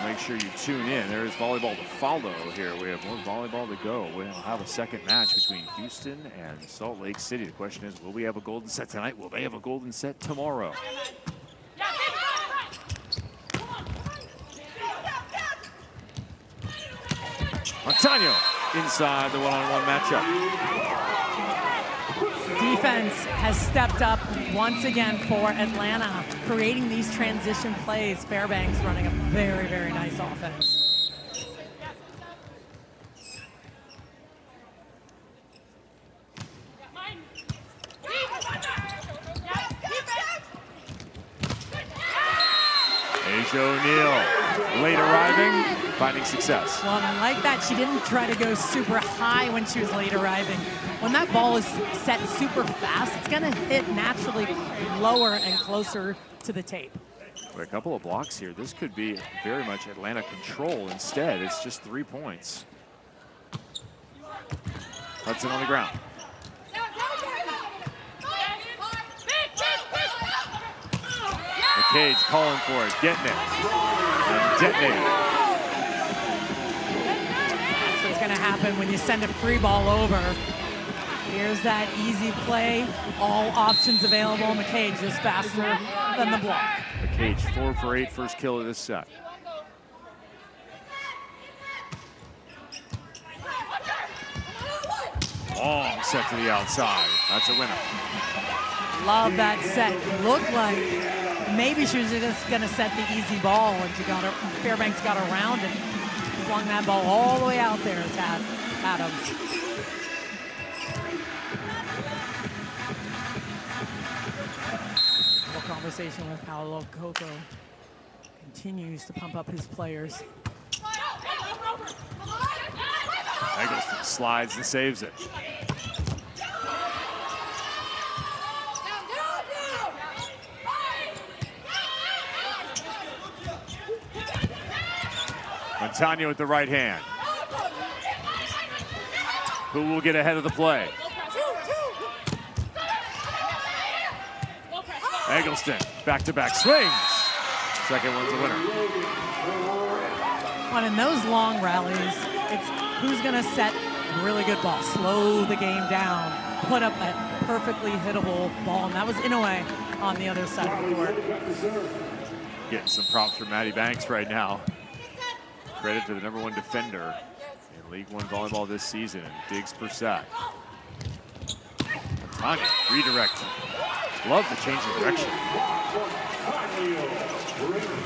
Make sure you tune in. There is volleyball to follow here. We have more volleyball to go. We'll have a second match between Houston and Salt Lake City. The question is, will we have a golden set tonight? Will they have a golden set tomorrow? Montano inside the one-on-one matchup. Defense has stepped up once again for Atlanta, creating these transition plays. Fairbanks running a very, very nice offense. Asia O'Neal, late arriving, finding success. Well, and I like that she didn't try to go super high when she was late arriving. When that ball is set super fast, it's going to hit naturally lower and closer to the tape. With a couple of blocks here, this could be very much Atlanta control. Instead, it's just 3 points. Hudson on the ground. McCage calling for it, getting it, and detonating. That's what's going to happen when you send a free ball over. Here's that easy play. All options available. McCage is faster than the block. McCage 4 for 8, first kill of this set. Long set to the outside. That's a winner. Love that set. Looked like maybe she was just going to set the easy ball, and she got her. Fairbanks got around and flung that ball all the way out there to Adams. Conversation with Paolo Coco continues to pump up his players. Eggleston slides and saves it. Montano with the right hand. Who will get ahead of the play? Eggleston, back-to-back swings. Second one's a winner. Well, in those long rallies, it's who's going to set a really good ball, slow the game down, put up a perfectly hittable ball, and that was Inoue on the other side of the court. Getting some props from Maddie Banks right now. Credit to the #1 defender in League One volleyball this season, and digs per set. Montano, redirect. Love the change of direction.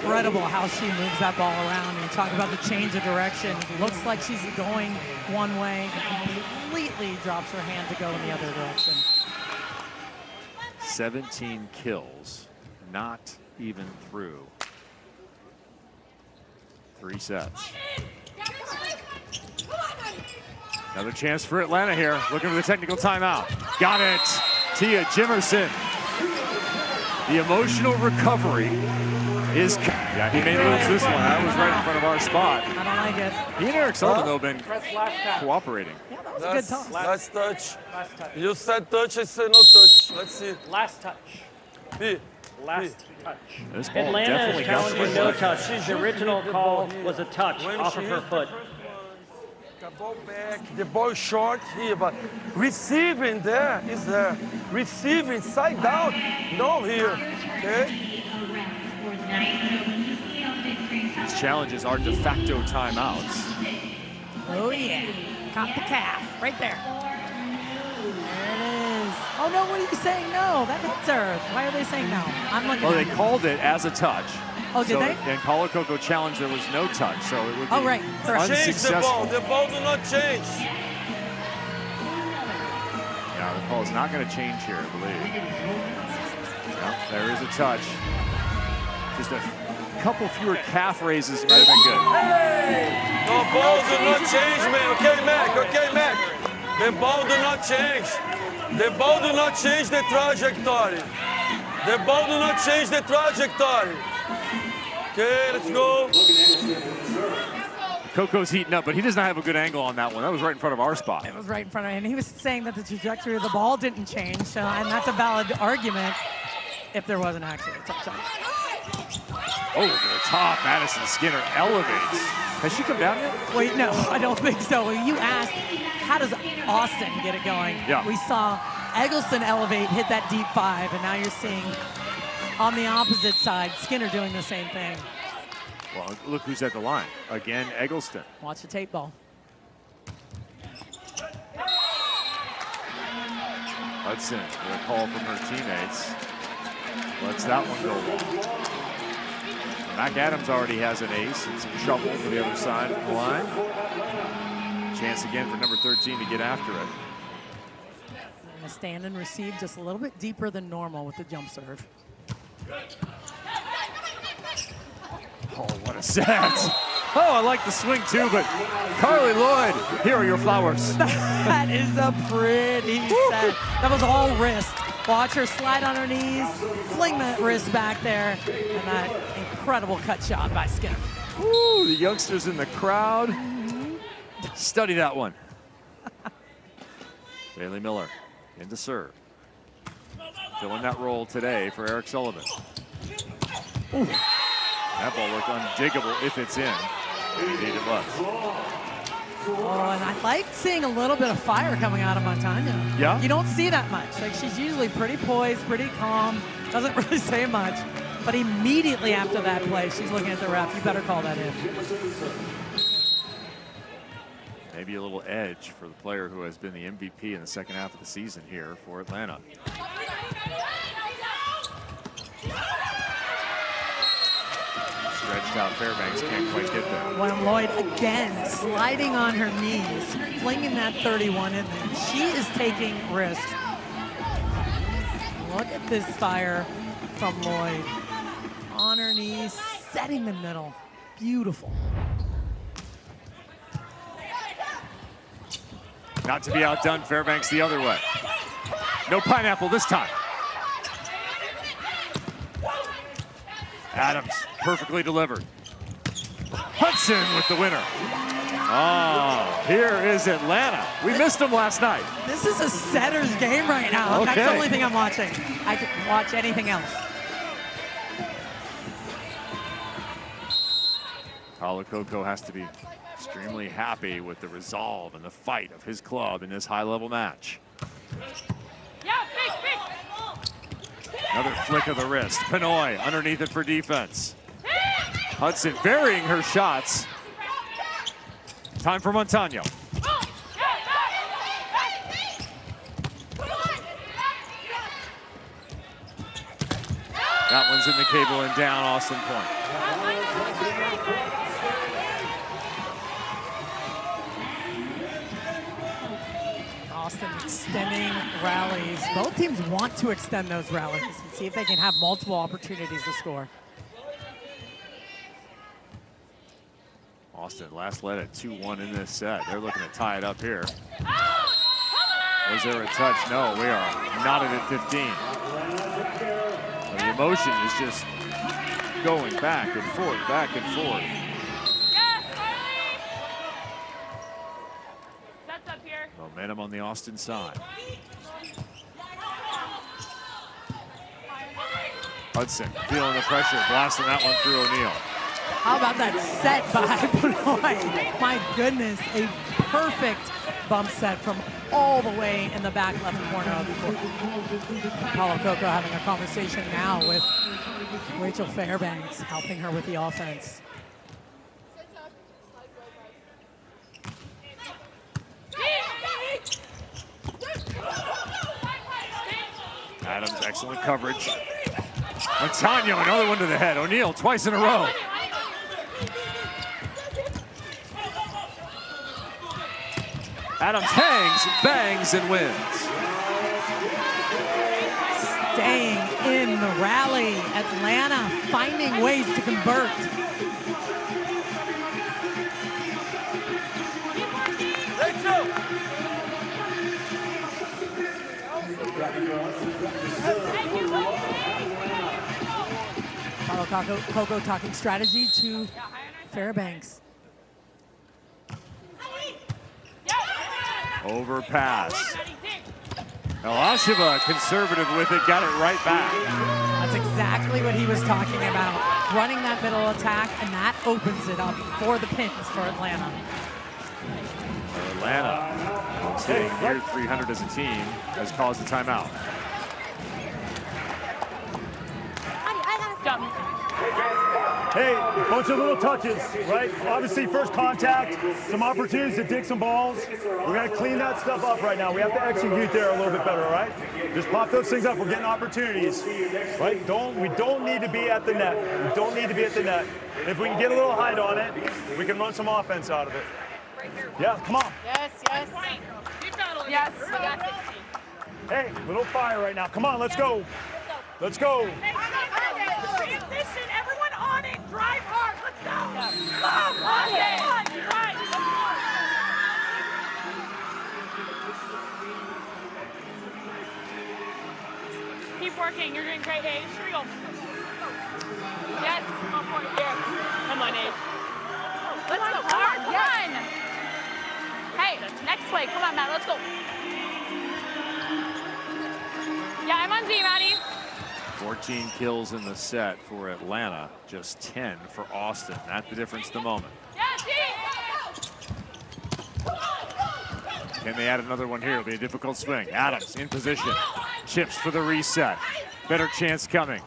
Incredible how she moves that ball around. And you talk about the change of direction. It looks like she's going one way and completely drops her hand to go in the other direction. 17 kills, not even through 3 sets. Another chance for Atlanta here. Looking for the technical timeout. Got it. Tia Jimerson. The emotional recovery Yeah, he may lose this one. That was right in front of our spot. I don't like it. He and Eric Sullivan, though, been cooperating. Yeah, that was a good toss. Last touch. You said touch, I said no touch. Let's see. Last touch. B. Last touch. This ball Atlanta definitely is got challenging no touch. The original call was a touch off of her foot. The ball back. The ball is short here, but receiving there is there. Receiving side down, no here. Okay. These challenges are de facto timeouts. Oh, yeah. Caught the calf right there. There it is. Oh, no, what are you saying? No, that hits her. Why are they saying no? I'm looking Well, at they it. called it as a touch. Oh, did they? And Paulo Coco challenged there was no touch, so it would be right. Correct. Change the ball. unsuccessful. The ball do not change. Yeah, the call is not going to change here, I believe. No, there is a touch. Just a couple fewer calf raises might have been good. No ball do not change, man. Okay, Mac. Okay, Mac. The ball do not change. The ball do not change the trajectory. The ball do not change the trajectory. Okay, let's go. Coco's heating up, but he does not have a good angle on that one. That was right in front of our spot. It was right in front of him. And he was saying that the trajectory of the ball didn't change, so, and that's a valid argument if there wasn't actually a touch on it. Oh, to the top, Madison Skinner elevates. Has she come down yet? Wait, no, I don't think so. You asked, how does Austin get it going? Yeah. We saw Eggleston elevate, hit that deep 5, and now you're seeing on the opposite side, Skinner doing the same thing. Well, look who's at the line. Again, Eggleston. Watch the tape ball. Hudson with a call from her teammates. Lets that one go long. Mac Adams already has an ace and some trouble for the other side of the line. Chance again for number 13 to get after it. And a stand and receive just a little bit deeper than normal with the jump serve. Oh, what a set. Oh, I like the swing too, but Carly Lloyd, here are your flowers. That is a pretty set. That was all wrist. Watch her slide on her knees, fling that wrist back there, and that incredible cut shot by Skinner. Ooh, the youngsters in the crowd. Study that one. Bailey Miller into serve. Filling that role today for Eric Sullivan. Ooh. That ball looked undiggable if it's in. Indeed it was. Oh, and I like seeing a little bit of fire coming out of Montano. Yeah? You don't see that much. Like, she's usually pretty poised, pretty calm, doesn't really say much. But immediately after that play, she's looking at the ref. You better call that in. Maybe a little edge for the player who has been the MVP in the second half of the season here for Atlanta. Stretched out Fairbanks, can't quite get there. When Lloyd again sliding on her knees, flinging that 31 in there. She is taking risks. Look at this fire from Lloyd. On her knees, setting the middle. Beautiful. Not to be outdone, Fairbanks the other way. No pineapple this time. Adams, perfectly delivered. Hudson with the winner. Oh, here is Atlanta. We missed them last night. This is a setter's game right now. Okay. That's the only thing I'm watching. I can watch anything else. Paulo Coco has to be extremely happy with the resolve and the fight of his club in this high-level match. Another flick of the wrist. Pinoy underneath it for defense. Hudson varying her shots. Time for Montano. That one's in the cable and down, Austin Point. Austin extending rallies. Both teams want to extend those rallies and see if they can have multiple opportunities to score. Austin last led at 2-1 in this set. They're looking to tie it up here. Was there a touch? No, we are knotted at 15. The emotion is just going back and forth, back and forth. That's up here. Momentum on the Austin side. Hudson feeling the pressure, blasting that one through O'Neal. How about that set by Benoit? My goodness, a perfect bump set from all the way in the back left corner of the court. Paulo Coco having a conversation now with Rachel Fairbanks, helping her with the offense. Adams, excellent coverage. Montano, another one to the head. O'Neal twice in a row. Adams hangs, bangs, and wins. Staying in the rally, Atlanta finding ways to convert. Paulo Coco talking strategy to Fairbanks. Overpass. Elasheva conservative with it, got it right back. That's exactly what he was talking about. Running that middle attack, and that opens it up for the pins for Atlanta. Atlanta, sitting near 300 as a team, has caused a timeout. Hey, bunch of little touches, right? Obviously, first contact, some opportunities to dig some balls. We're gonna clean that stuff up right now. We have to execute there a little bit better, all right? Just pop those things up. We're getting opportunities, right? We don't need to be at the net. We don't need to be at the net. If we can get a little height on it, we can run some offense out of it. Yeah, come on. Yes, yes. Yes, we got 60. Hey, little fire right now. Come on, let's go. Let's go. Transition, everyone on it. Drive hard. Let's go. Come on it. Drive. Keep working. You're doing great, Age. Here we go. Yes. Come on, here. Come on, Age. Let's go. Hard. Yes. Hey, next play. Come on, Matt. Let's go. Yeah, I'm on Z, Maddie. 14 kills in the set for Atlanta, just 10 for Austin. That's the difference at the moment. Can they add another one here? It'll be a difficult swing. Adams in position. Chips for the reset. Better chance coming.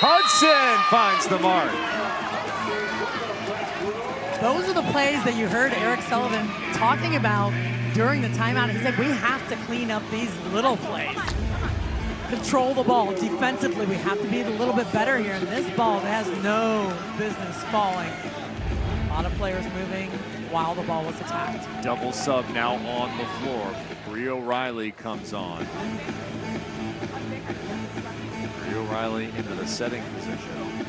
Hudson finds the mark. Those are the plays that you heard Eric Sullivan talking about during the timeout. He said, we have to clean up these little plays. Control the ball. Defensively, we have to be a little bit better here. And this ball has no business falling. A lot of players moving while the ball was attacked. Double sub now on the floor. Bree O'Reilly comes on. Bree O'Reilly into the setting position.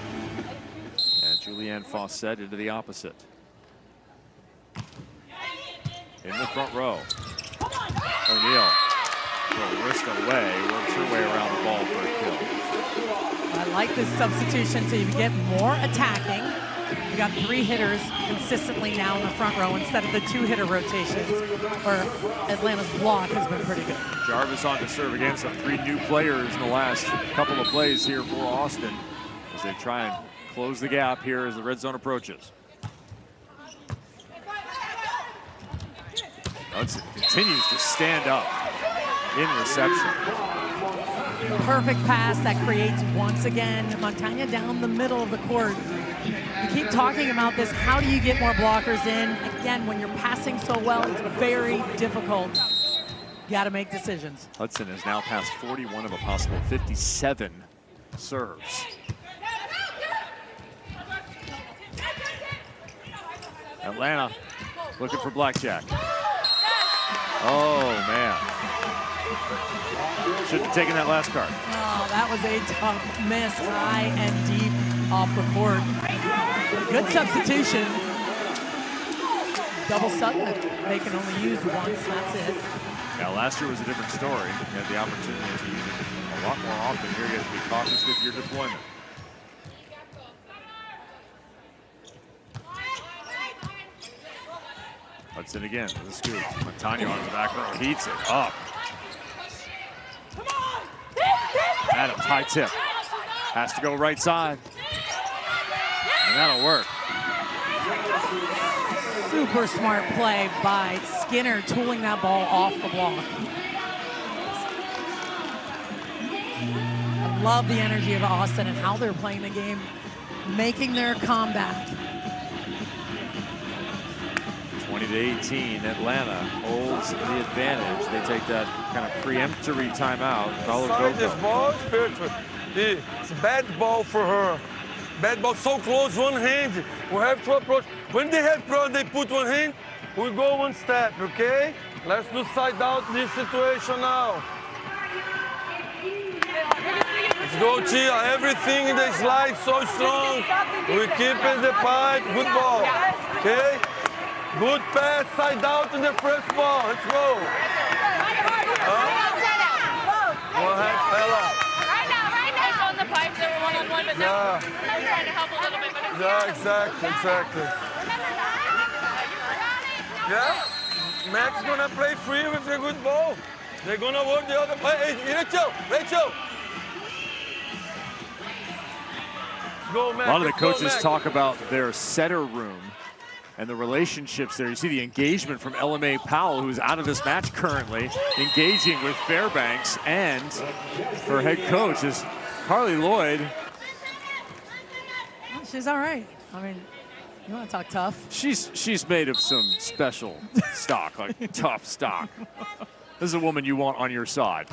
And Julianne Fawcett into the opposite. In the front row. O'Neal. Well, wrist away, works her way around the ball for a kill. I like this substitution so you get more attacking. You got 3 hitters consistently now in the front row instead of the 2-hitter rotations, where Atlanta's block has been pretty good. Jarvis on to serve again. Some 3 new players in the last couple of plays here for Austin as they try and close the gap here as the red zone approaches. Hudson continues to stand up in reception. Perfect pass that creates, once again, Montana down the middle of the court. We keep talking about this. How do you get more blockers in? Again, when you're passing so well, it's very difficult. You got to make decisions. Hudson has now passed 41 of a possible 57 serves. Atlanta looking for blackjack. Oh, man. Shouldn't have taken that last card. Oh, that was a tough miss, high and deep off the court. Good substitution. Double sub that they can only use once, that's it. Now, last year was a different story. You had the opportunity to use it a lot more often. Here you have to be cautious with your deployment. Gets it again with a scoop. Montano on the back row, heats it up. Adams, high tip. Has to go right side. And that'll work. Super smart play by Skinner, tooling that ball off the block. I love the energy of Austin and how they're playing the game, making their comeback. 20-18, Atlanta holds the advantage. They take that kind of preemptory timeout. Inside this ball, perfect. It's a bad ball for her. Bad ball so close, one hand. We have to approach. When they have problem, they put one hand, we go one step, okay? Let's do side out this situation now. Let's go, Tia. Everything in the slide so strong. We keep in the pipe. Good ball. Okay? Good pass, side out in the first ball. Let's go. Go ahead, fella. On the pipe, they were one-on-one, but now I'm trying to help a little bit. But Yeah, exactly. Yeah, Max gonna play free with a good ball. They're gonna work the other way. Hey, Rachel. Go, Max. A lot of the Let's go, coaches Max. talk about their setter room and the relationships there. You see the engagement from LMA Powell, who's out of this match currently, engaging with Fairbanks, and her head coach is Carly Lloyd. Well, she's all right. I mean, you want to talk tough? She's made of some special stock, like tough stock. This is a woman you want on your side.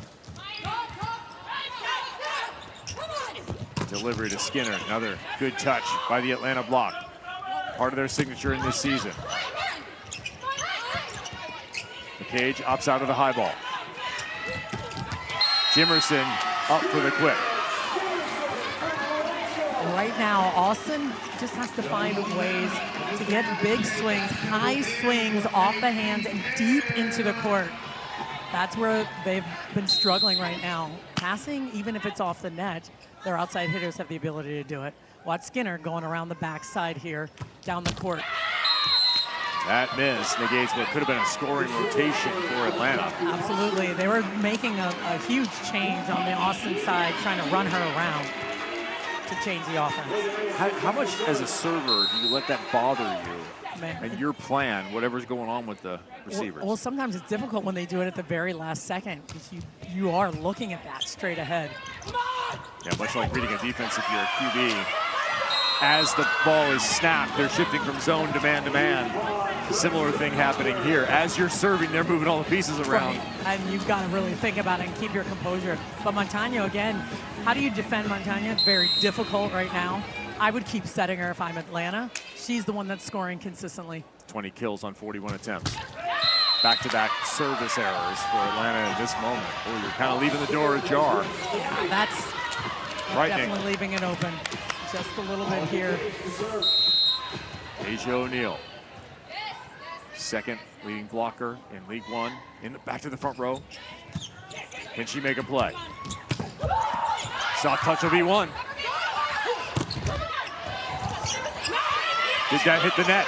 Delivery to Skinner, another good touch by the Atlanta block. Part of their signature in this season. McCage opts out of the high ball. Jimerson up for the quick. Right now, Austin just has to find ways to get big swings, high swings off the hands and deep into the court. That's where they've been struggling right now. Passing, even if it's off the net, their outside hitters have the ability to do it. Watch Skinner going around the backside here, down the court. That miss negates what could have been a scoring rotation for Atlanta. Absolutely. They were making a huge change on the Austin side, trying to run her around to change the offense. How much as a server do you let that bother you Man. and your plan, whatever's going on with the receivers? Well, sometimes it's difficult when they do it at the very last second because you are looking at that straight ahead. Yeah, much like reading a defense if you're a QB. As the ball is snapped, they're shifting from zone to man. Similar thing happening here. As you're serving, they're moving all the pieces around. Right. And you've got to really think about it and keep your composure. But Montano, again, how do you defend Montano? It's very difficult right now. I would keep setting her if I'm Atlanta. She's the one that's scoring consistently. 20 kills on 41 attempts. Back-to-back service errors for Atlanta at this moment. Oh, you're kind of leaving the door ajar. Yeah, that's Frightening. definitely leaving it open. Just a little bit here. Asia O'Neal, second leading blocker in League One. Back to the front row. Can she make a play? Soft touch will be one. Did that hit the net?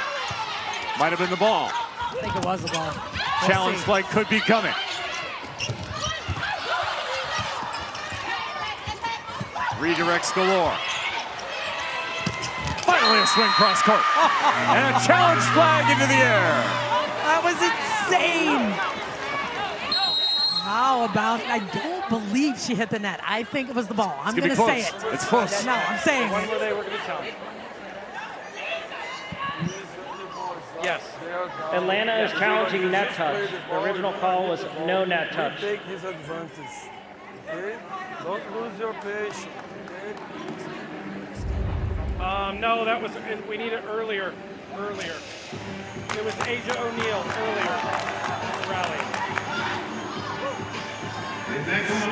Might have been the ball. I think it was the ball. We'll Challenge see. flight could be coming. Redirects galore. Finally a swing cross court. And a challenge flag into the air. That was insane. How about, I don't believe she hit the net. I think it was the ball. I'm It's going gonna to be say close. it. It's close. No, I'm saying One it. where they were going to be counted. Yes. Atlanta is challenging net touch. The original call was no net touch. Take his advantage. Okay? Don't lose your patience. Okay? No, that was, we need it earlier. It was Asia O'Neal earlier in the rally.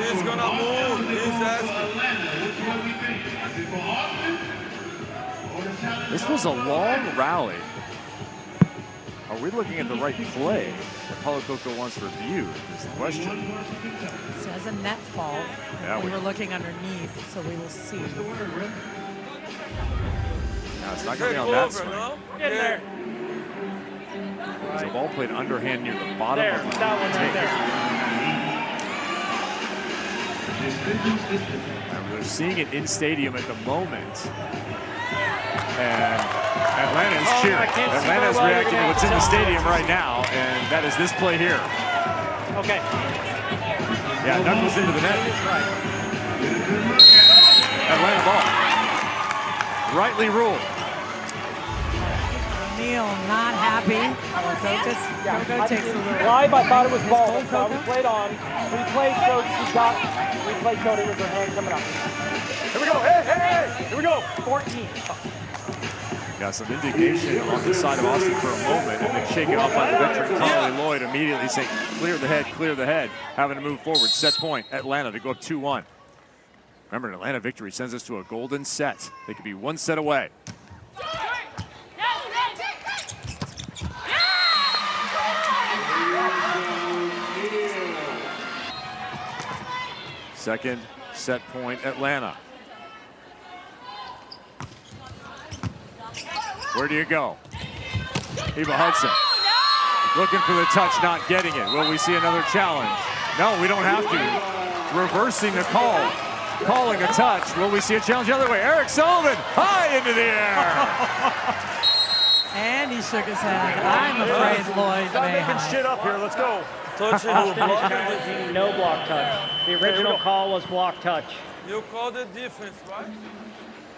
She's gonna move. He's asking. This was a long rally. Are we looking at the right play that Paulo Coco wants reviewed is the question. It says a net fault. Yeah, we were looking underneath, so we will see. No, it's not going to Take be on that over, swing. no? Get in there. There's a ball played underhand near the bottom There, of the that one right there. And we're seeing it in stadium at the moment. And Atlanta is cheering. Atlanta is reacting to what's in the stadium right now, and that is this play here. Okay. Yeah, knuckles into the net. Atlanta ball. Rightly ruled. O'Neal not happy. Coco takes a little. Live, I thought it was ball. That's how we played on. Replay showed replay showed it was her hand coming up. Here we go. Hey. Here we go. 14. Got some indignation on the side of Austin for a moment, and then shaken off by the veteran Conley Lloyd, immediately saying, clear the head, having to move forward. Set point, Atlanta to go up 2-1. Remember, an Atlanta victory sends us to a golden set. They could be one set away. Second set point, Atlanta. Where do you go? Eva Hudson looking for the touch, not getting it. Will we see another challenge? No, we don't have to. Reversing the call, calling a touch. Will we see a challenge the other way? Eric Sullivan, high into the air. And he shook his head. I'm afraid Lloyd Stop may making have. shit up here. Let's go. Touching Challenging no block touch. The original call was block touch. You call the defense, right?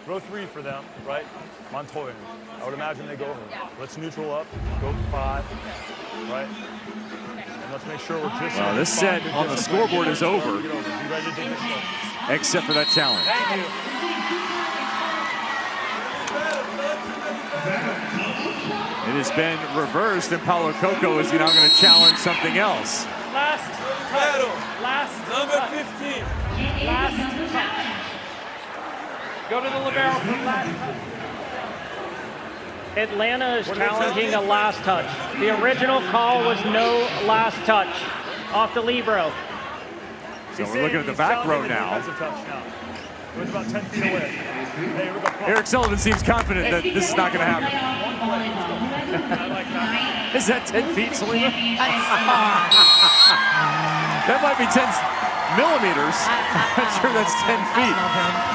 Throw 3 for them, right? Montoya. I would imagine they go, let's neutral up, go 5, right? And let's make sure we're just... This set on the scoreboard is over, Be ready to dig this one. except for that challenge. It has been reversed, and Paulo Coco is now going to challenge something else. Last Battle. Last Number 15. Last touch. Go to the libero for last touch. Atlanta is challenging a last touch. The original call was no last touch off the libero. So we're looking at the back row now. It was about 10 feet away. Hey, we go. Eric Sullivan seems confident that this is not going to happen. Is that 10 feet, Selena? That might be 10 millimeters. I'm sure that's 10 feet.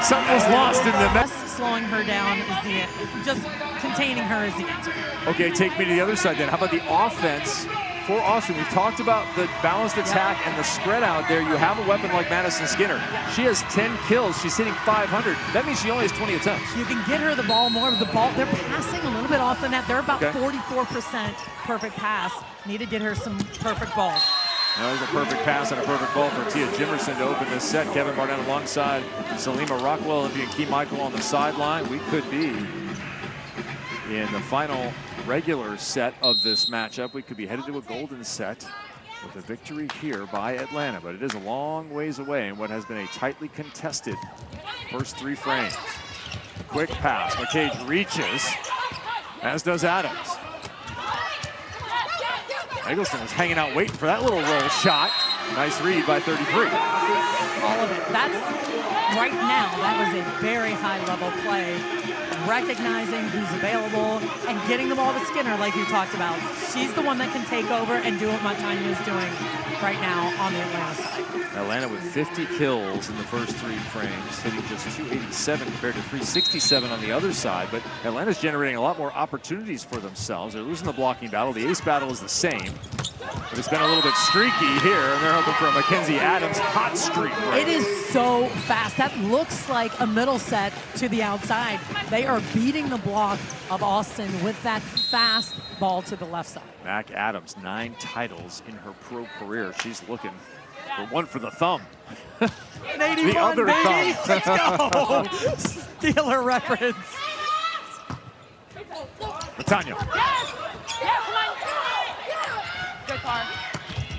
Something was lost in the mess. Slowing her down is the just containing her is the answer. Okay, take me to the other side then. How about the offense for Austin? We've talked about the balanced attack and the spread out there. You have a weapon like Madison Skinner. She has 10 kills. She's hitting 500. That means she only has 20 attempts. You can get her the ball more. The ball, they're passing a little bit off the net. They're about Okay. 44% perfect pass. Need to get her some perfect balls. Now there's a perfect pass and a perfect ball for Tia Jimerson to open this set. Kevin Barnett alongside Salima Rockwell and Key Michael on the sideline. We could be in the final regular set of this matchup. We could be headed to a golden set with a victory here by Atlanta, but it is a long ways away in what has been a tightly contested first 3 frames. Quick pass, McCage reaches, as does Adams. Eggleston was hanging out waiting for that little roll shot. Nice read by 33. All of it. That's right now. That was a very high level play. Recognizing who's available and getting the ball to Skinner like you talked about. She's the one that can take over and do what Matanya is doing right now on the Atlanta side. Atlanta with 50 kills in the first 3 frames, hitting just 287 compared to 367 on the other side. But Atlanta's generating a lot more opportunities for themselves. They're losing the blocking battle. The ace battle is the same. But it's been a little bit streaky here, and they're hoping for a Mackenzie Adams hot streak. Right? It is so fast. That looks like a middle set to the outside. They are beating the block of Austin with that fast ball to the left side. Mac Adams, 9 titles in her pro career. She's looking for one for the thumb. The other baby. thumb. Let's go. Steeler reference. Matanya. Yes! Yeah, come on! Good card.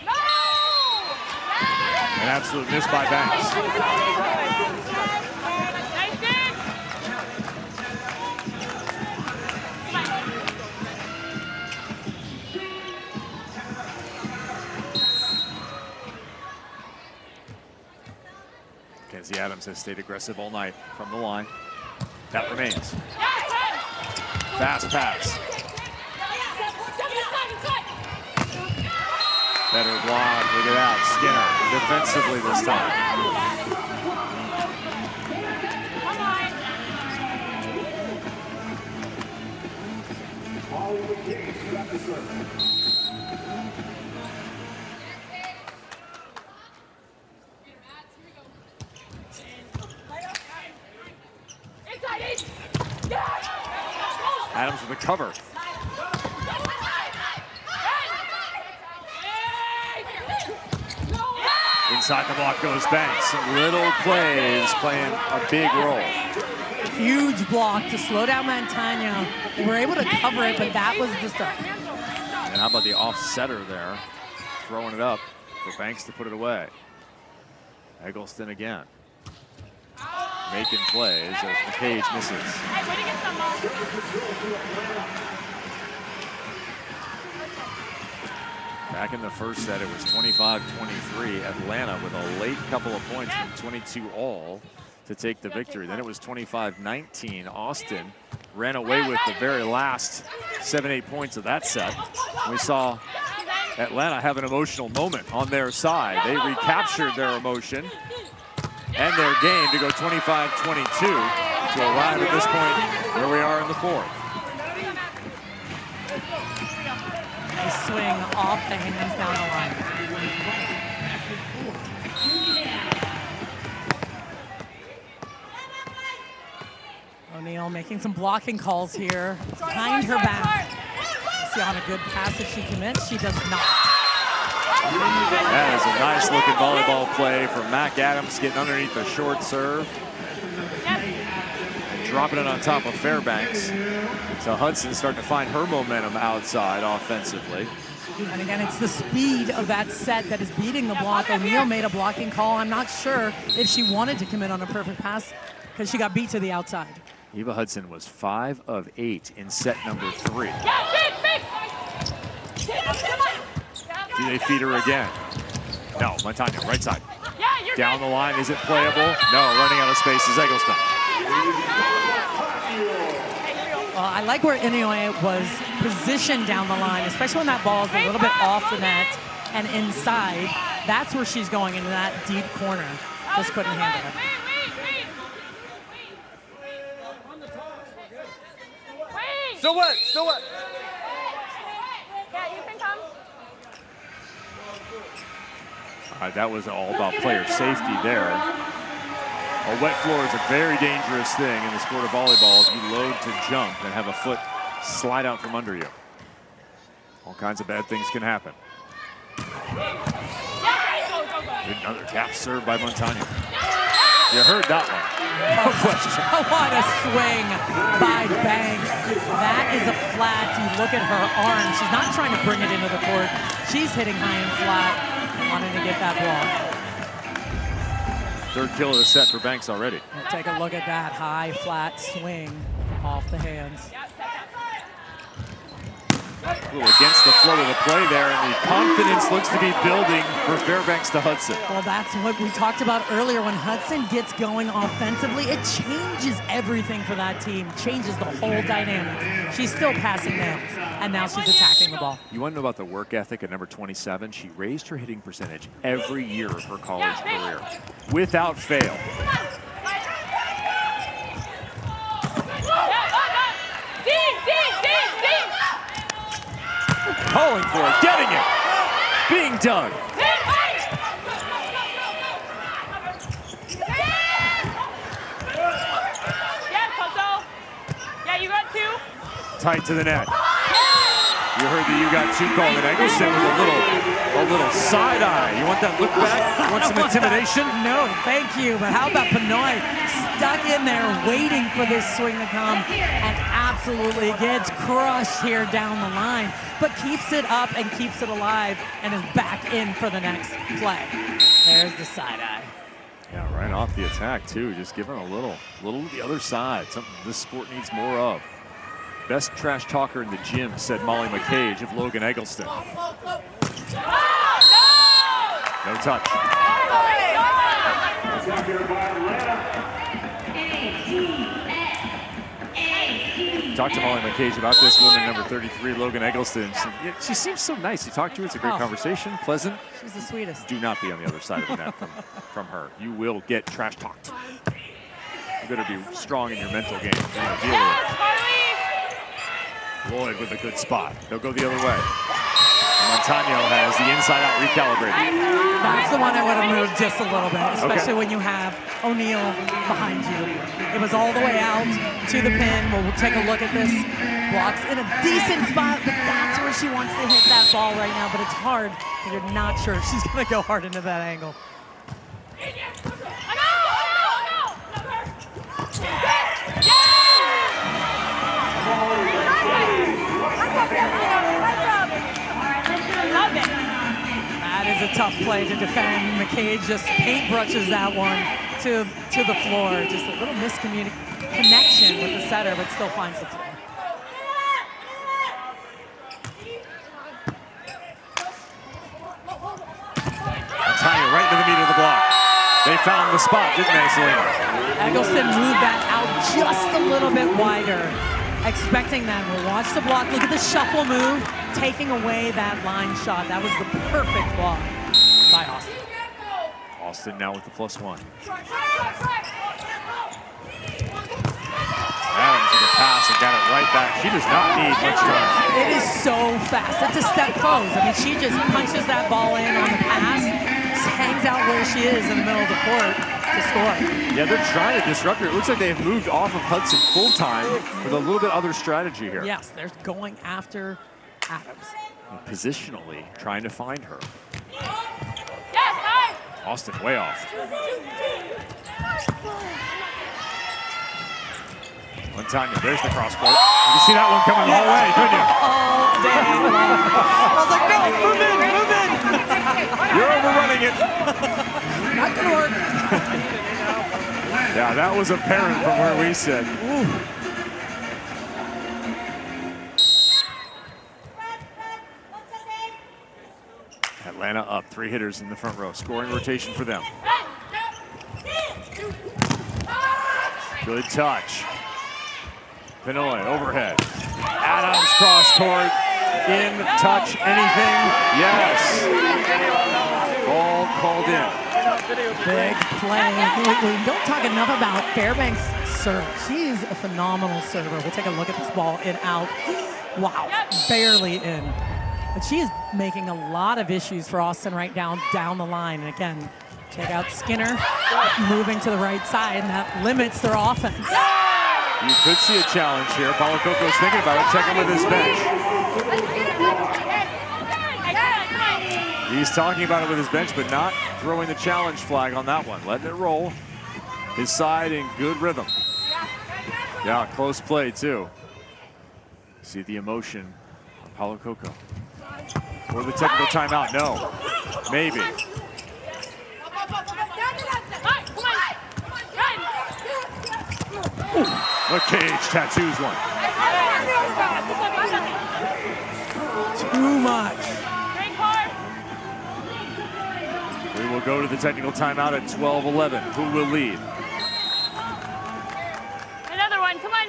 No! An absolute miss by Banks. Nice dig! Mackenzie Adams has stayed aggressive all night from the line. That remains. Fast pass. Better block. Look at that. Skinner defensively this time. Adams with the cover. Inside the block goes Banks. Little plays playing a big role. Huge block to slow down Montano. They were able to cover it, but that was the start. And how about the offsetter there? Throwing it up for Banks to put it away. Eggleston again. Making plays as McCage misses. Back in the first set, it was 25-23. Atlanta with a late couple of points from 22 all to take the victory. Then it was 25-19. Austin ran away with the very last 7-8 points of that set. We saw Atlanta have an emotional moment on their side. They recaptured their emotion and their game to go 25-22 to arrive at this point where we are in the fourth. Nice swing off the hands down the line. O'Neal making some blocking calls here behind her back. See on a good pass if she commits, she does not. That is a nice looking volleyball play from Mac Adams, getting underneath the short serve and dropping it on top of Fairbanks. So Hudson starting to find her momentum outside offensively. And again, it's the speed of that set that is beating the block. O'Neal made a blocking call. I'm not sure if she wanted to commit on a perfect pass because she got beat to the outside. Eva Hudson was 5 of 8 in set number 3. Do they feed her again? No, Montano, right side. Down the line, is it playable? No, running out of space is Eggleston. Well, I like where Inoue was positioned down the line, especially when that ball is a little bit off the net and inside. That's where she's going, into that deep corner. Just couldn't handle it. Still wet, still wet. Yeah, you can come. That was all about player safety there. A wet floor is a very dangerous thing in the sport of volleyball if you load to jump and have a foot slide out from under you. All kinds of bad things can happen. Another gap serve by Montano. You heard that one. No question. What a swing by Banks. That is a flat. You look at her arm. She's not trying to bring it into the court. She's hitting high and flat, wanting to get that ball. Third kill of the set for Banks already. And take a look at that high, flat swing off the hands. A little against the flow of the play there, and the confidence looks to be building for Fairbanks to Hudson. Well, that's what we talked about earlier. When Hudson gets going offensively, it changes everything for that team, changes the whole dynamic. She's still passing nails, and now she's attacking the ball. You want to know about the work ethic at number 27? She raised her hitting percentage every year of her college career, without fail. Calling for it, getting it, being done. Yeah, you got two. Tight to the net. You heard the "you got two" call, and Eggleston with a little side eye. You want that look back? You want some intimidation? No, thank you. But how about Pinoy stuck in there waiting for this swing to come and absolutely gets crushed here down the line, but keeps it up and keeps it alive and is back in for the next play. There's the side eye. Yeah, right off the attack too. Just giving a little to the other side. Something this sport needs more of. Best trash talker in the gym, said Molly McCage of Logan Eggleston. No touch. talked to Molly McCage about this woman, number 33, Logan Eggleston. She seems so nice. You talk to her, it's a great conversation, pleasant. She's the sweetest. Do not be on the other side of the net from her. You will get trash talked. You better be strong in your mental game. You're gonna deal with it. Lloyd with a good spot. They'll go the other way. Montano has the inside out recalibrated. That's the one I would have moved just a little bit, especially when you have O'Neal behind you. It was all the way out to the pin. We'll take a look at this. Blocks in a decent spot, but that's where she wants to hit that ball right now. But it's hard. You're not sure if she's going to go hard into that angle. That is a tough play to defend. McCage just paintbrushes that one to the floor. Just a little misconnection with the setter, but still finds the floor. Montano right into the meat of the block. They found the spot, didn't they, Selena? Eggleston moved that out just a little bit wider, expecting that. We'll watch the block. Look at the shuffle move, taking away that line shot. That was the perfect block by Austin. Austin now with the +1. Adams with a pass and got it right back. She does not need much time. It is so fast. It's a step close. I mean, she just punches that ball in on the pass, just hangs out where she is in the middle of the court to score. Yeah, they're trying to disrupt her. It looks like they've moved off of Hudson full time with a little bit other strategy here. Yes, they're going after Adams. And positionally trying to find her. Austin way off. Montano, there's the cross court. You can see that one coming the whole way, couldn't you? All day long. I was like, no, move in, move in. You're overrunning it. Not gonna work. Yeah, that was apparent from where we sit. Ooh. Atlanta up, 3 hitters in the front row. Scoring rotation for them. Good touch. Pinoy overhead. Adams cross court. In touch, anything? Yes. Ball called in. Big play. We don't talk enough about Fairbanks' serve. She's a phenomenal server. We'll take a look at this ball in out. Wow, barely in. But she is making a lot of issues for Austin right down the line. And again, check out Skinner moving to the right side, and that limits their offense. You could see a challenge here. Paulo Coco's thinking about it. Check him with his bench. He's talking about it with his bench, but not throwing the challenge flag on that one. Letting it roll. His side in good rhythm. Yeah, close play too. See the emotion on Paulo Coco. Or the technical timeout, no. Maybe. McCage tattoos one. Too much. We will go to the technical timeout at 12:11. Who will lead? Another one, come on.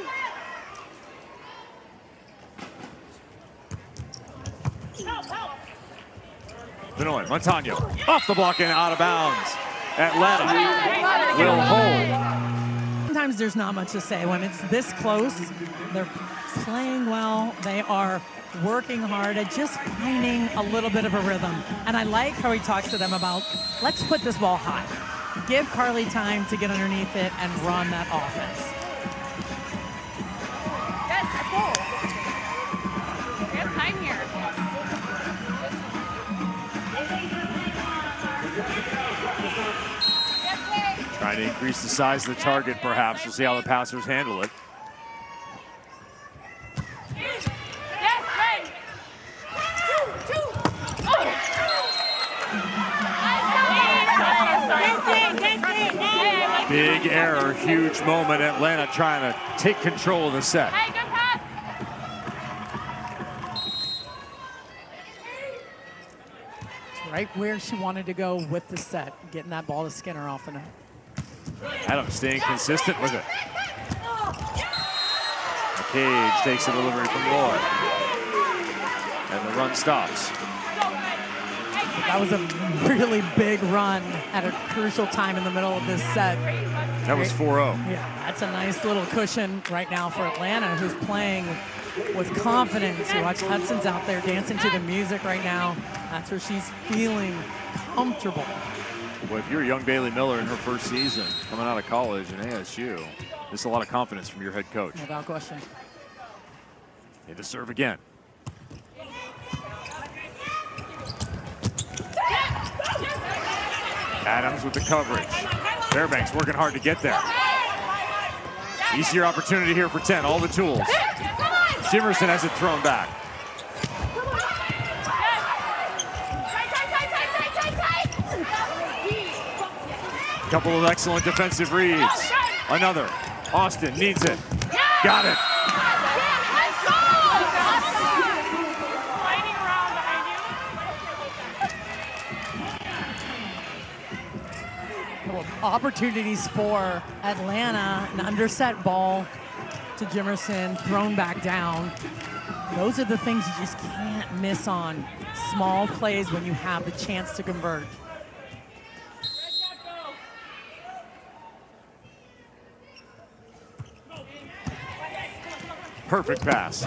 Benoit, Montano, off the block and out of bounds. Atlanta will hold. Sometimes there's not much to say. When it's this close, they're playing well. They are working hard at just finding a little bit of a rhythm. And I like how he talks to them about, let's put this ball high. Give Carly time to get underneath it and run that offense. Yes, cool. We have time here. Trying to increase the size of the target, perhaps. We'll see how the passers handle it. Big error, huge moment. Atlanta trying to take control of the set. Hey, good pass. It's right where she wanted to go with the set, getting that ball to Skinner off the net. Adams staying consistent with it. Cage takes the delivery from Lloyd. And the run stops. That was a really big run at a crucial time in the middle of this set. That was 4-0. Yeah, that's a nice little cushion right now for Atlanta, who's playing with confidence. You watch Hudson's out there dancing to the music right now. That's where she's feeling comfortable. Well, if you're young Bailey Miller in her first season, coming out of college in ASU, there's a lot of confidence from your head coach. Without question. And to serve again. Adams with the coverage. Fairbanks working hard to get there. Easier opportunity here for 10, all the tools. Jimerson has it thrown back. Couple of excellent defensive reads. Another. Austin needs it. Got it. Opportunities for Atlanta, an underset ball to Jimerson, thrown back down. Those are the things you just can't miss on. Small plays when you have the chance to convert. Perfect pass.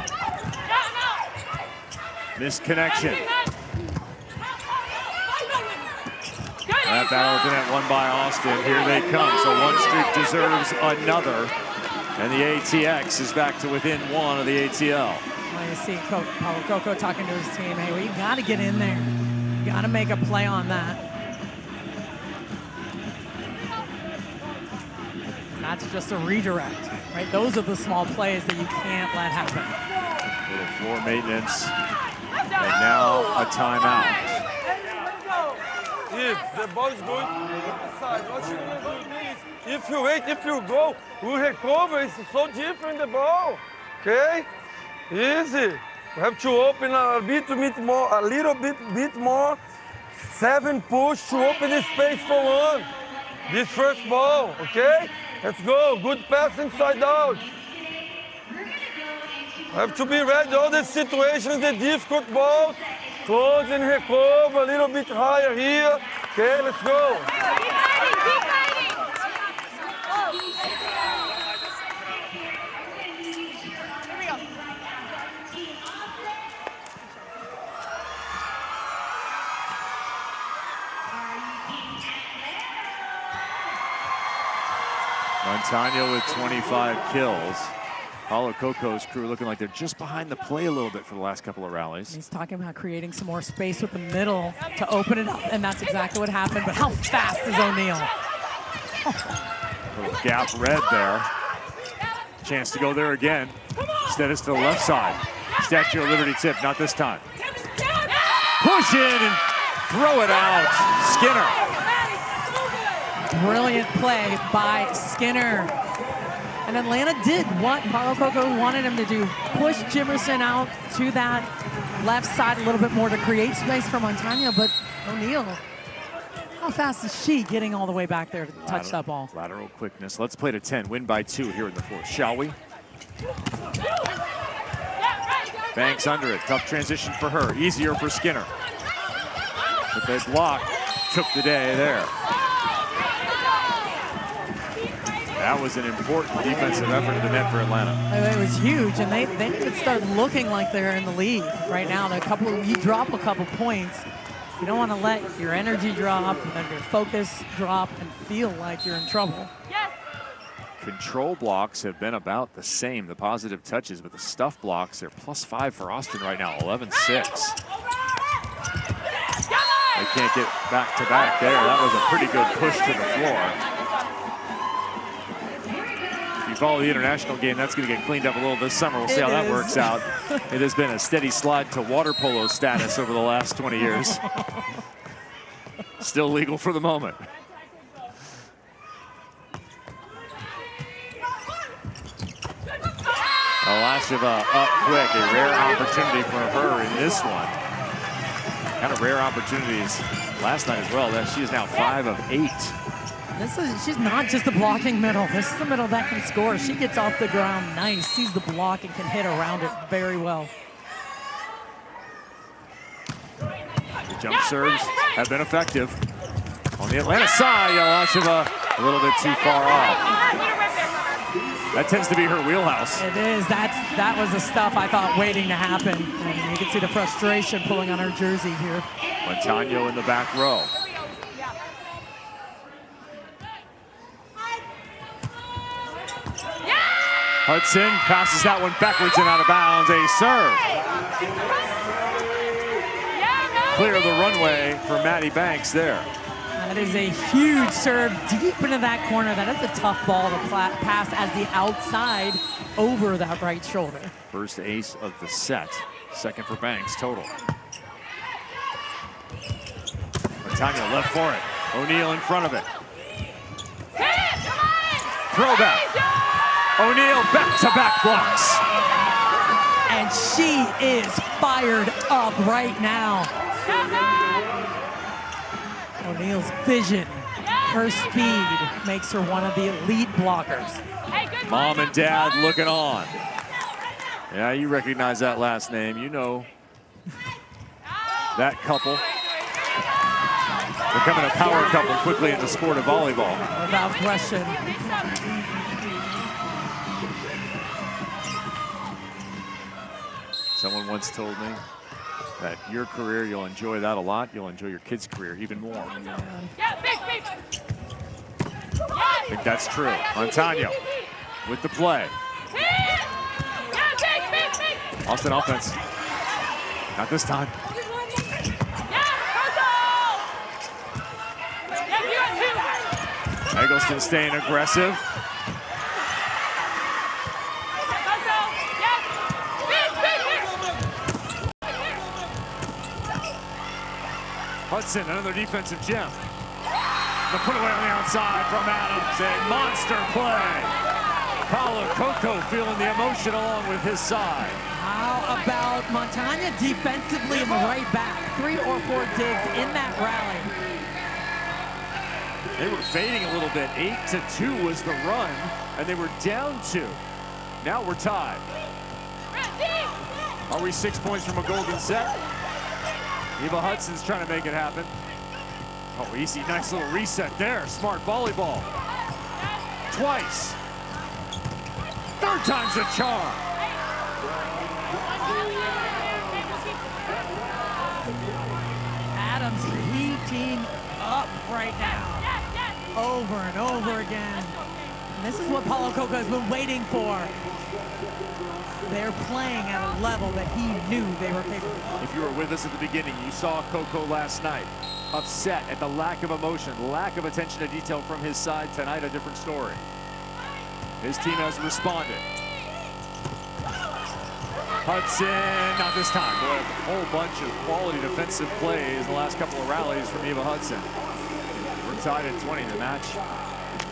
Missed connection. That battle of the net won by Austin. Here they come. So one streak deserves another. And the ATX is back to within one of the ATL. Well, you see Paulo Coco talking to his team, hey, well, you got to get in there. You got to make a play on that. That's just a redirect, right? Those are the small plays that you can't let happen. Little floor maintenance. And now a timeout. If the ball is going inside, what you're going to do is, if you wait, if you go, you recover, it's so different the ball, okay? Easy. We have to open a little bit more. 7 push to open the space for one. This first ball, okay? Let's go, good pass inside out. Have to be ready, all the situations, the difficult balls. Close and recover, a little bit higher here. Okay, let's go. Keep fighting, keep fighting. Here we go. Montano with 25 kills. Paulo Coco's crew looking like they're just behind the play a little bit for the last couple of rallies. He's talking about creating some more space with the middle to open it up, and that's exactly what happened. But how fast is O'Neal? Little gap red there. Chance to go there again. Instead it's to the left side. Statue of Liberty tip, not this time. Push in and throw it out. Skinner. Brilliant play by Skinner. And Atlanta did what Paulo Coco wanted him to do. Push Jimerson out to that left side a little bit more to create space for Montano, but O'Neal, how fast is she getting all the way back there to touch that ball? Lateral quickness. Let's play to 10. Win by 2 here in the fourth, shall we? Banks under it. Tough transition for her. Easier for Skinner. But they block. Took the day there. That was an important defensive effort in the net for Atlanta. It was huge, and they need to start looking like they're in the lead right now. You drop a couple points, you don't want to let your energy drop and then your focus drop and feel like you're in trouble. Yes. Control blocks have been about the same, the positive touches, but the stuff blocks, they're +5 for Austin right now, 11-6. They can't get back to back there. That was a pretty good push to the floor. If you follow the international game, that's going to get cleaned up a little this summer. We'll see how that works out. It has been a steady slide to water polo status over the last 20 years. Still legal for the moment. Alasheva up quick, a rare opportunity for her in this one. Kind of rare opportunities last night as well. That she is now 5 of 8. She's not just a blocking middle. This is a middle that can score. She gets off the ground nice, sees the block, and can hit around it very well. The jump serves have been effective. On the Atlanta side, Yalasheva a little bit too far off. That tends to be her wheelhouse. It is. That was the stuff I thought waiting to happen. And you can see the frustration pulling on her jersey here. Montano in the back row. Hudson passes that one backwards and out of bounds. A serve. Clear the runway for Maddie Banks there. That is a huge serve deep into that corner. That is a tough ball to pass as the outside over that right shoulder. First ace of the set. Second for Banks total. Montano left for it. O'Neal in front of it. Throwback. O'Neal back-to-back blocks. And she is fired up right now. O'Neal's vision, her speed makes her one of the elite blockers. Mom and Dad looking on. Yeah, you recognize that last name. You know that couple. Becoming a power couple quickly in the sport of volleyball. Without question. Someone once told me that your career, you'll enjoy that a lot. You'll enjoy your kids' career even more. I think that's true. Montano with the play. Austin offense. Not this time. Eggleston staying aggressive. Hudson, another defensive gem. The put away on the outside from Adams. A monster play. Paulo Coco feeling the emotion along with his side. How about Montano defensively in the right back? 3 or 4 digs in that rally. They were fading a little bit. 8-2 was the run, and they were down 2. Now we're tied. Are we 6 points from a golden set? Eva Hudson's trying to make it happen. Oh, easy, nice little reset there. Smart volleyball. Twice. Third time's a charm. Adams heating up right now. Over and over again. And this is what Paulo Coco has been waiting for. They're playing at a level that he knew they were capable of. If you were with us at the beginning, you saw Coco last night. Upset at the lack of emotion, lack of attention to detail from his side. Tonight, a different story. His team has responded. Hudson, not this time. Boy, a whole bunch of quality defensive plays in the last couple of rallies from Eva Hudson. We're tied at 20. The match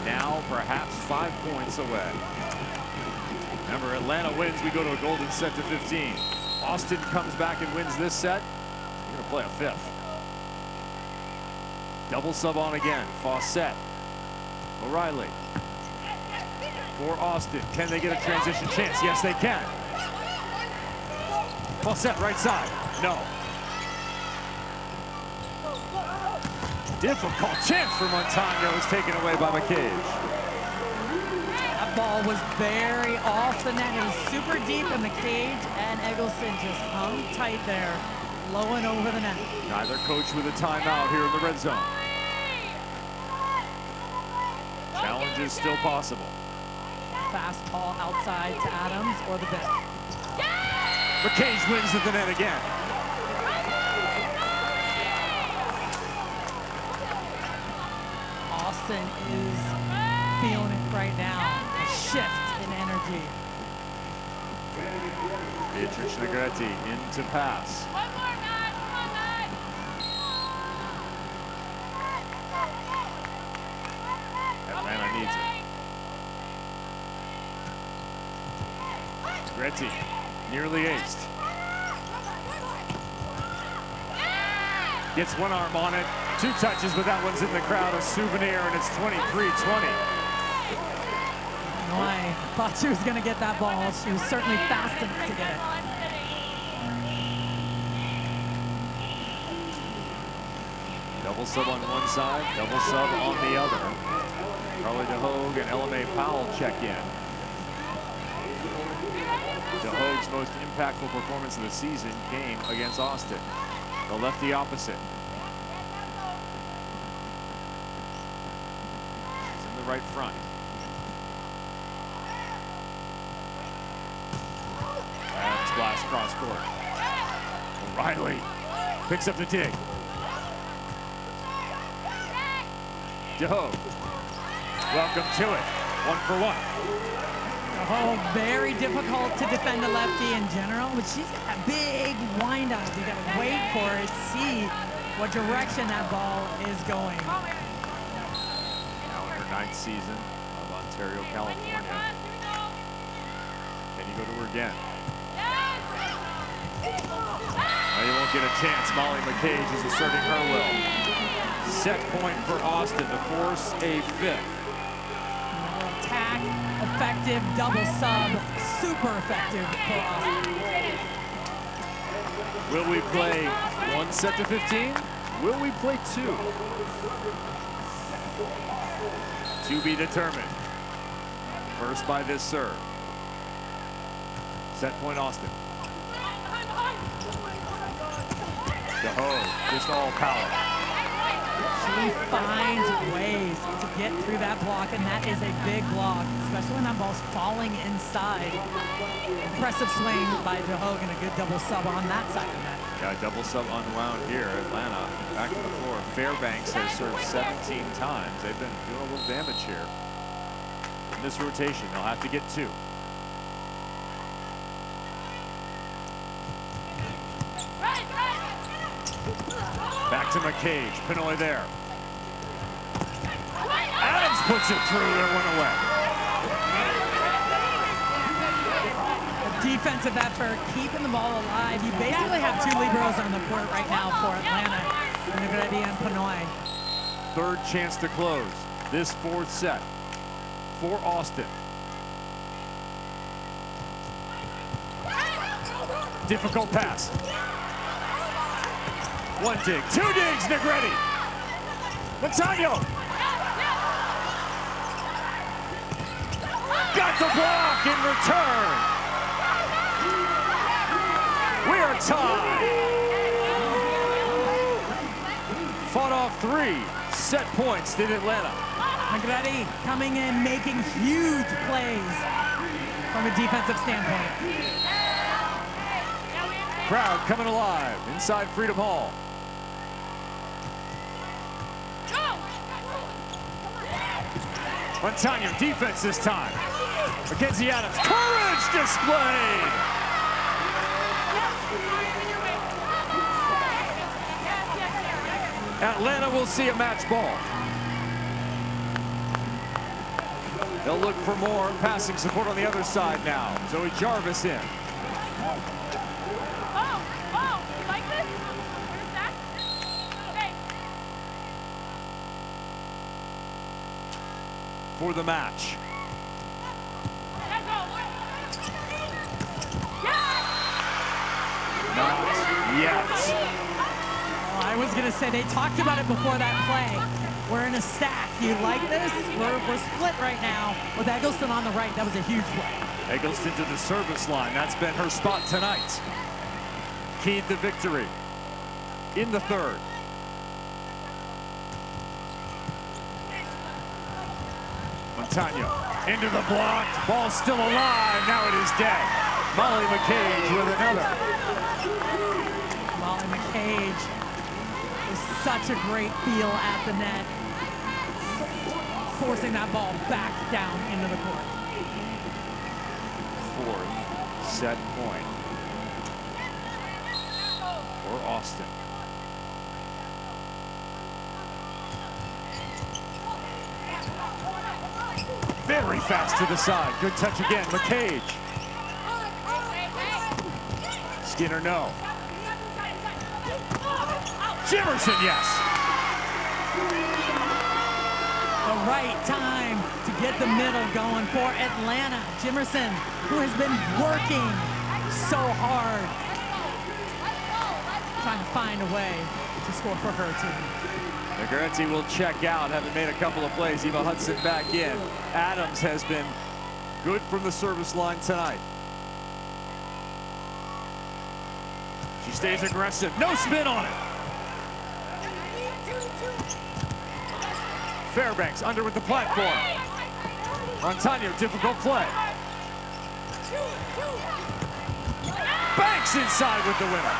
now perhaps 5 points away. Remember, Atlanta wins, we go to a golden set to 15. Austin comes back and wins this set. We're gonna play a 5th. Double sub on again, Fawcett, O'Reilly. For Austin, can they get a transition chance? Yes, they can. Fawcett, right side, no. Difficult chance for Montano is taken away by McCage. That ball was very off the net. It was super deep in the cage, and Eggleston just hung tight there, low and over the net. Neither coach with a timeout here in the red zone. Challenge is still possible. Fast ball outside to Adams or the bit. McCage wins at the net again. Austin is feeling it right now. A shift in energy. Beatrice Negretti into pass. One more, Matt. Come on, Matt. Atlanta needs it. Negretti nearly aced. Gets one arm on it. 2 touches, but that one's in the crowd, a souvenir, and it's 23-20. I thought she was going to get that ball. She was certainly fast enough to get it. Double sub on one side, double sub on the other. Carly DeHoog and LMA Powell check in. DeHoog's most impactful performance of the season came against Austin. The lefty opposite. It's in the right front. And splash cross court. O'Reilly picks up the dig. DeHoog, welcome to it. 1 for 1. Oh, very difficult to defend a lefty in general, but she's got a big windup. You got to wait for it, see what direction that ball is going. Now in her 9th season of Ontario, California. Can you go to her again? Well, you won't get a chance. Molly McCage is asserting her will. Set point for Austin to force a 5th. Attack, effective, double sub, super effective for Austin. Will we play 1 set to 15? Will we play 2? To be determined. First by this serve. Set point Austin. DeHoog, just all power. She finds ways to get through that block, and that is a big block, especially when that ball's falling inside. Impressive swing by DeHoog and a good double sub on that side of the net. Yeah, double sub unwound here. Atlanta back to the floor. Fairbanks has served 17 times. They've been doing a little damage here. In this rotation, they'll have to get 2. Back to McCage. Pinoy there. Adams puts it through. It went away. A defensive effort, keeping the ball alive. You basically have 2 liberos on the court right now for Atlanta. Negredi and Pinoy. 3rd chance to close this 4th set for Austin. Difficult pass. 1 dig, 2 digs, Negredi. Montano. Got the block in return. We are tied. Fought off 3 set points in Atlanta. Negredi coming in, making huge plays from a defensive standpoint. Crowd coming alive inside Freedom Hall. Montano defense this time. Mackenzie Adams, courage displayed. Atlanta will see a match ball. They'll look for more passing support on the other side now. Zoe Jarvis in. You like this? Where's that? Okay. For the match. Not yet. Oh, I was gonna say, they talked about it before that play. We're in a stack. You like this? We're split right now with Eggleston on the right. That was a huge play. Eggleston to the service line. That's been her spot tonight. Keyed the victory in the 3rd. Montano into the block. Ball still alive. Now it is dead. Molly McCage with another. Molly McCage is such a great feel at the net, forcing that ball back down into the court. 4th set point for Austin. Very fast to the side. Good touch again. McCage. Skinner, no. Jimerson, yes. the right time to get the middle going for Atlanta. Jimerson, who has been working so hard, trying to find a way to score for her team. Negrazi will check out, having made a couple of plays. Eva Hudson back in. Adams has been good from the service line tonight. She stays aggressive. No spin on it. Fairbanks under with the platform. Montano, difficult play. Banks inside with the winner.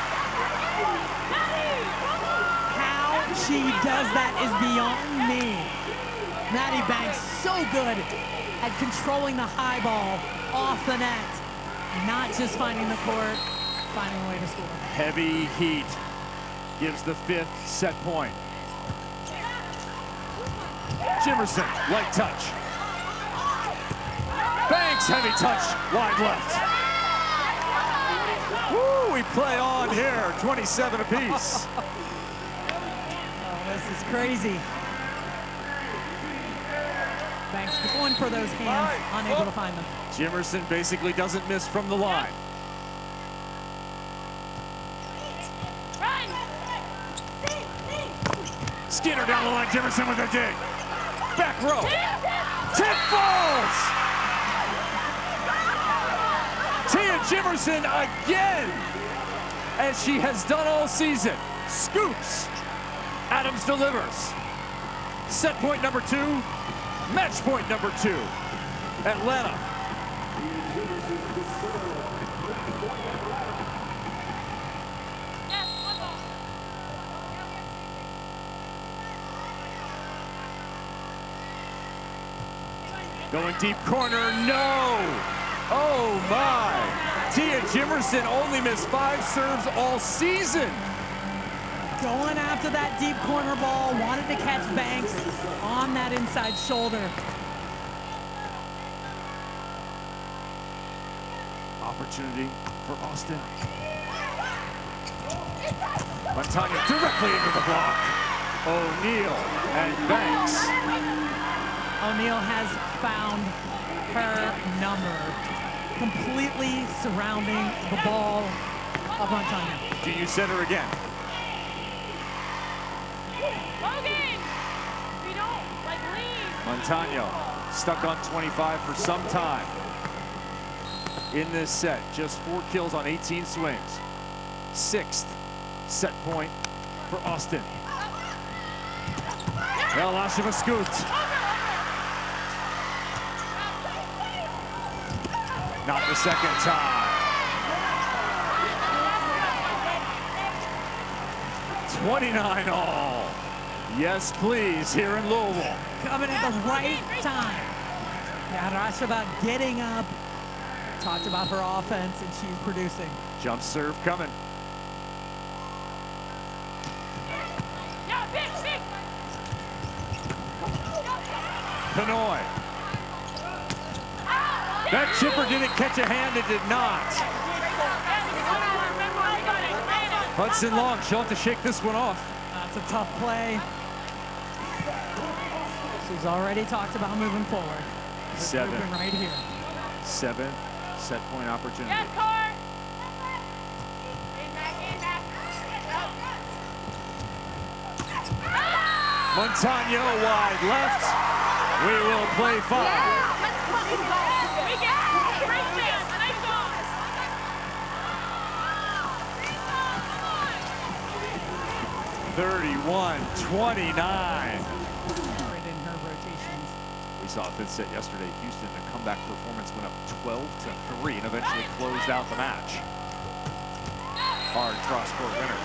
How she does that is beyond me. Maddie Banks, so good at controlling the high ball off the net. Not just finding the court, finding a way to score. Heavy heat gives the 5th set point. Jimerson, light touch. Banks, heavy touch, wide left. Woo, we play on here, 27 apiece. Oh, this is crazy. Banks going for those hands, unable to find them. Jimerson basically doesn't miss from the line. Skinner down the line, Jimerson with a dig. Back row. Tip falls! Tia Jimerson again, as she has done all season. Scoops. Adams delivers. Set point number 2. Match point number 2. Atlanta. Going deep corner, no! Oh my! Tia Jimerson only missed 5 serves all season. Going after that deep corner ball, wanted to catch Banks on that inside shoulder. Opportunity for Austin. Montano directly into the block. O'Neal and Banks. O'Neal has found her number, completely surrounding the ball of Montano. Do you set her again? Logan! We don't, leave. Montano stuck on 25 for some time. In this set, just 4 kills on 18 swings. 6th set point for Austin. Elasheva scooped. Not the second time. 29 all. Yes, please, here in Louisville. Coming at the right time. Yeah, Rasha about getting up. Talked about her offense, and she's producing. Jump serve coming. Pinoy. That chipper didn't catch a hand, it did not. Hudson Long, she'll have to shake this one off. That's a tough play. She's already talked about moving forward. 7. Right here. 7th set point opportunity. Yes, Car. Montano wide left. We will play 5. Yeah, let's fucking go. We get it. Great chance. Nice job. 31-29. Right in her rotations. We saw a 5th set yesterday. Houston, the comeback performance went up 12-3 and eventually closed out the match. Hard cross-court winner.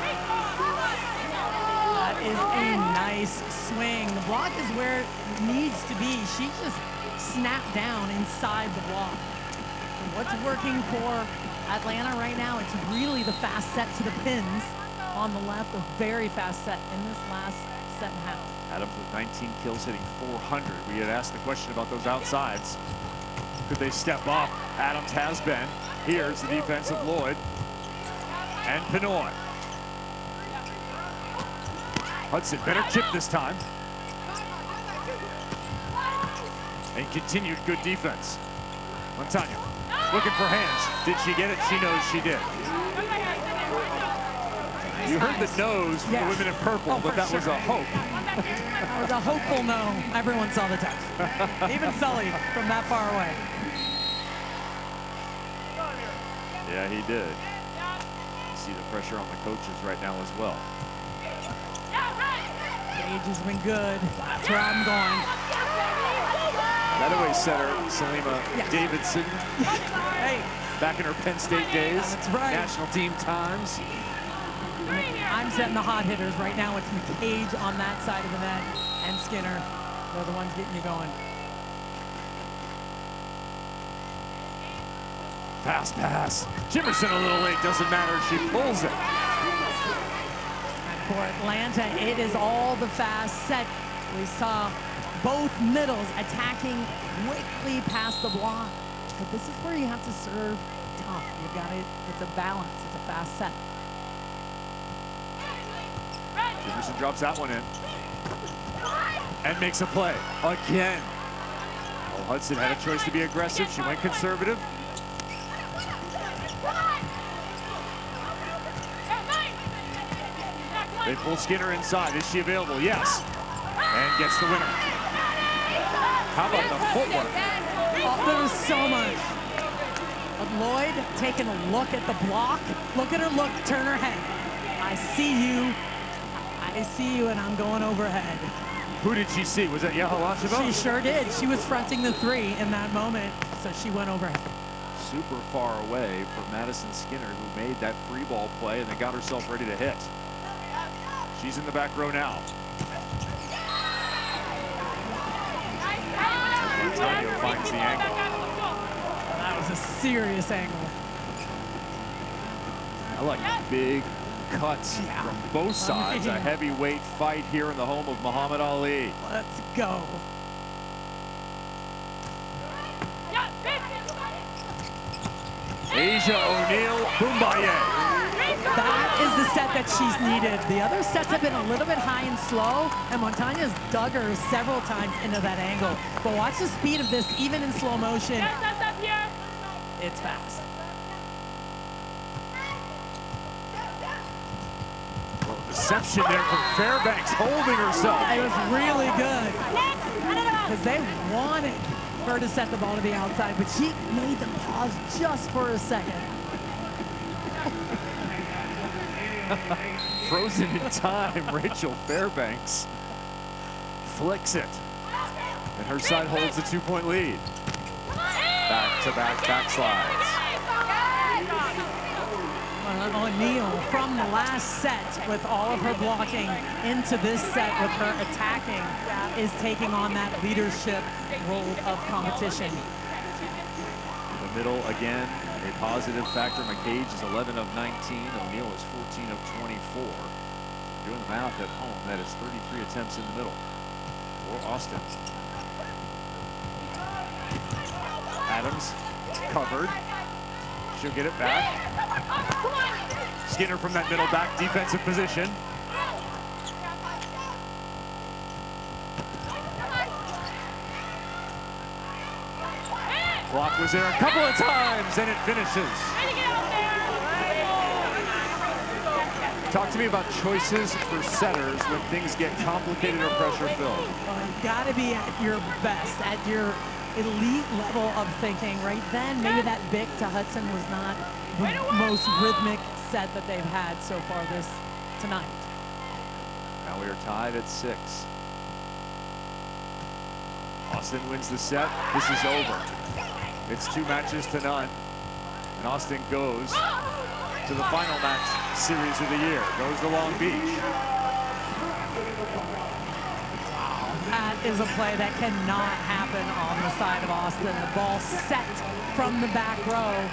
That is a nice swing. The block is where it needs to be. She just snapped down inside the block. And what's working for Atlanta right now, it's really the fast set to the pins on the left, a very fast set in this last set and a half. Adams with 19 kills, hitting 400. We had asked the question about those outsides. Could they step up? Adams has been. Here's the defense of Lloyd and Pinoy. Hudson, better chip this time. and continued good defense. Montano looking for hands. Did she get it? She knows she did. You heard the nose from the women in purple, but that was a hope. That was a hopeful no. Everyone saw the text. Even Sully from that far away. Yeah, he did. You see the pressure on the coaches right now as well. Gage has been good. That's where I'm going. That away setter, Salima Davidson. Hey. Back in her Penn State days. That's right. National team times. I'm setting the hot hitters right now. It's McCage on that side of the net and Skinner. They're the ones getting you going. Fast pass. Jimerson a little late, doesn't matter. She pulls it. And for Atlanta, it is all the fast set. We saw both middles attacking quickly past the block. But this is where you have to serve tough. You've got it. It's a balance. It's a fast set. Jimerson drops that one in. And makes a play. Again. Well, Hudson had a choice to be aggressive. She went conservative. They pull Skinner inside. Is she available? Yes. And gets the winner. How about the footwork? Oh, there was so much. But Lloyd taking a look at the block. Look at her look, turn her head. I see you. I see you, and I'm going overhead. Who did she see? Was that Yahalasheva? She sure did. She was fronting the three in that moment, so she went overhead. Super far away from Madison Skinner, who made that free ball play and then got herself ready to hit. She's in the back row now. Montano finds the angle. That was a serious angle. I like big cuts from both sides. A heavyweight fight here in the home of Muhammad Ali. Let's go. Asia O'Neal, Boombaye. That is the set that she's needed. The other sets have been a little bit high and slow, and Montana's dug her several times into that angle. But watch the speed of this, even in slow motion. It's fast. Well, deception there from Fairbanks, holding herself. It was really good. Because they wanted her to set the ball to the outside, but she made them pause just for a second. Frozen in time, Rachel Fairbanks flicks it. And her side holds the 2-point lead. Back-to-back backslides. O'Neal from the last set with all of her blocking into this set with her attacking is taking on that leadership role of competition. The middle again, a positive factor. McCage is 11 of 19. O'Neal is 14 of 24. Doing the math at home, that is 33 attempts in the middle for Austin. Adams covered. She'll get it back. Skinner from that middle back defensive position. Block was there a couple of times, and it finishes. Talk to me about choices for setters when things get complicated or pressure filled. You've got to be at your best, at your elite level of thinking. Right then, maybe that Bick to Hudson was not the most rhythmic set that they've had so far tonight. Now we are tied at 6. Austin wins the set. This is over. It's 2 matches to none. And Austin goes to the final match series of the year. Goes to Long Beach. That is a play that cannot happen on the side of Austin. The ball set from the back row.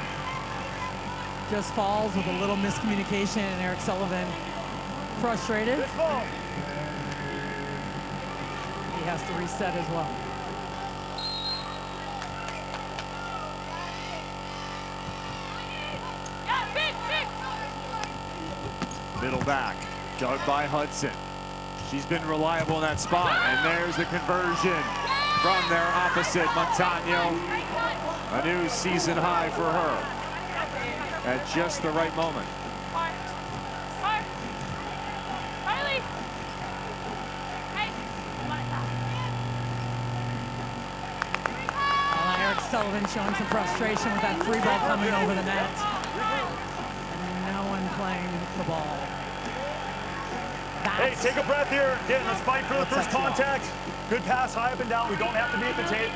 Just falls with a little miscommunication, and Eric Sullivan frustrated. He has to reset as well. Middle back, dug by Hudson. She's been reliable in that spot, and there's the conversion. from their opposite, Montano. A new season high for her at just the right moment. Eric Sullivan showing some frustration with that free ball coming over the net. And no one playing the ball. Hey, take a breath here. Again, let's fight for the first contact. Good pass, high up and down. We don't have to be at the tape.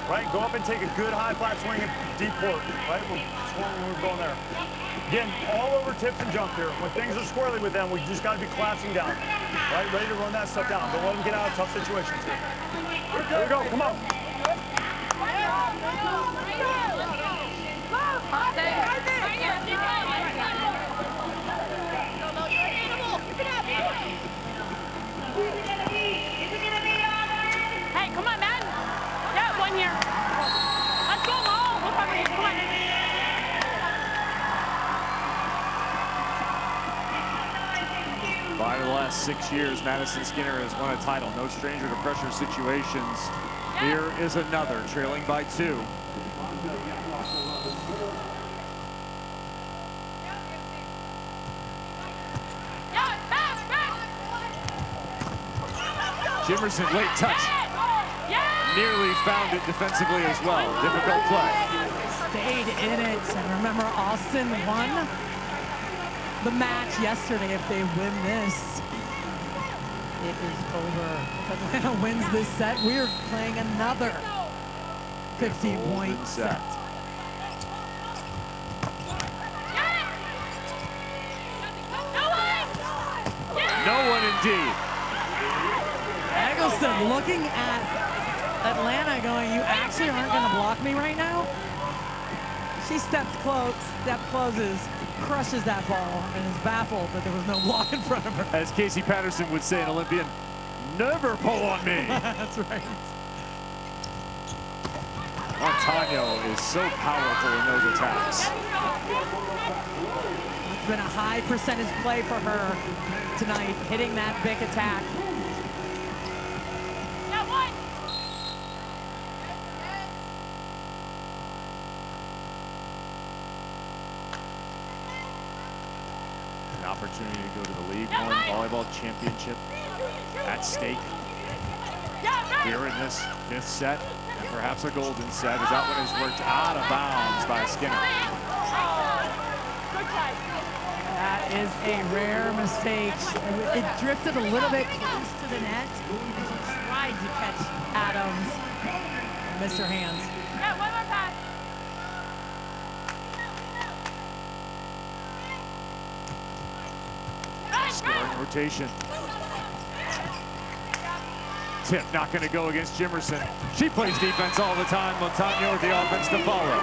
Right? Go up and take a good high flat swing at deep court. Right? We're going there. Again, all over tips and jump here. When things are squirrely with them, we just got to be collapsing down. Right? Ready to run that stuff down. Don't let them get out of tough situations here. Here we go. Come on. Hey, come on, man. Yeah, 1 year. Let's go, Mo. We'll cover you. Come on. Five of the last 6 years, Madison Skinner has won a title. No stranger to pressure situations. Here is another, trailing by 2. Jimerson, late touch. Nearly found it defensively as well. Difficult play. Stayed in it. And remember, Austin won the match yesterday. If they win this, it is over. If Atlanta wins this set, we're playing another 50-point set. No one indeed. Eggleston looking at Atlanta going, you actually aren't going to block me right now? She step closes, crushes that ball, and is baffled that there was no block in front of her. As Casey Patterson would say, an Olympian, never pull on me. That's right. Montano is so powerful in those attacks. It's been a high percentage play for her tonight, hitting that big attack. An opportunity to go to the League One Volleyball Championship at stake here in this 5th set, and perhaps a golden set, as that one is worked out of bounds by Skinner. That is a rare mistake. It drifted a little bit close to the net. She tried to catch Adams and missed her hands. Yeah, one more pass. Scoring rotation. Tip not going to go against Jimerson. She plays defense all the time. Montano with the offense to follow.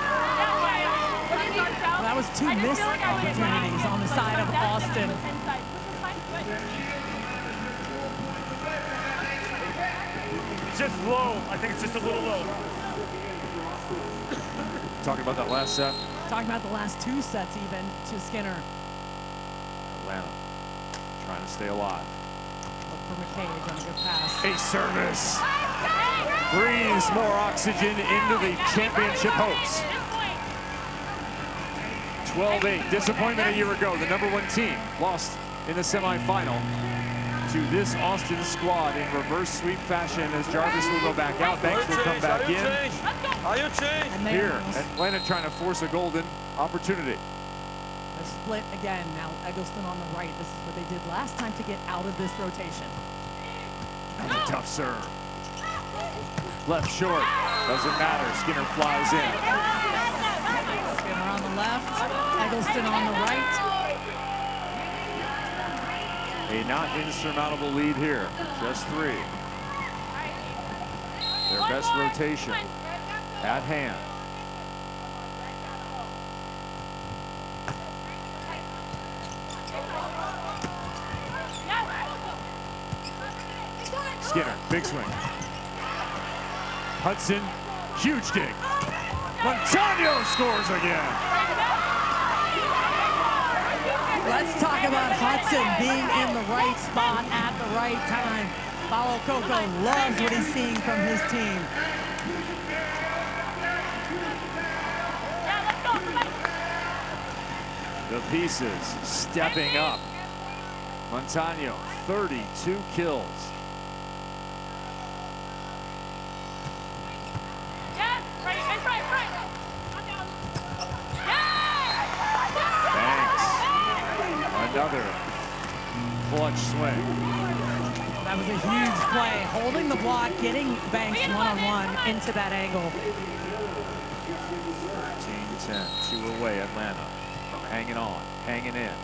That was 2 missed opportunities on the side of Austin. It's just low. I think it's just a little low. Talking about that last set. Talking about the last 2 sets even to Skinner. Atlanta trying to stay alive. Look for McCage on a good pass. A service. Breathes more oxygen into the championship hopes. 12-8. Disappointment a year ago. The #1 team lost in the semifinal to this Austin squad in reverse sweep fashion, as Jarvis will go back out. Banks will come back in. Here, Atlanta trying to force a golden opportunity. The split again. Now Eggleston on the right. This is what they did last time to get out of this rotation. And a tough serve. Left short. Doesn't matter. Skinner flies in. Skinner on the left. Eggleston on the right. A not insurmountable lead here. Just 3. Their best rotation at hand. Skinner, big swing. Hudson, huge dig. Montano scores again. Let's talk about Hudson being in the right spot at the right time. Paulo Coco loves what he's seeing from his team. Yeah, let's go. Somebody. The pieces stepping up. Montano, 32 kills. Yes, right. Banks. Another clutch swing. That was a huge play. Holding the block, getting Banks one-on-one into that angle. 13-10, 2 away Atlanta from hanging on, hanging in.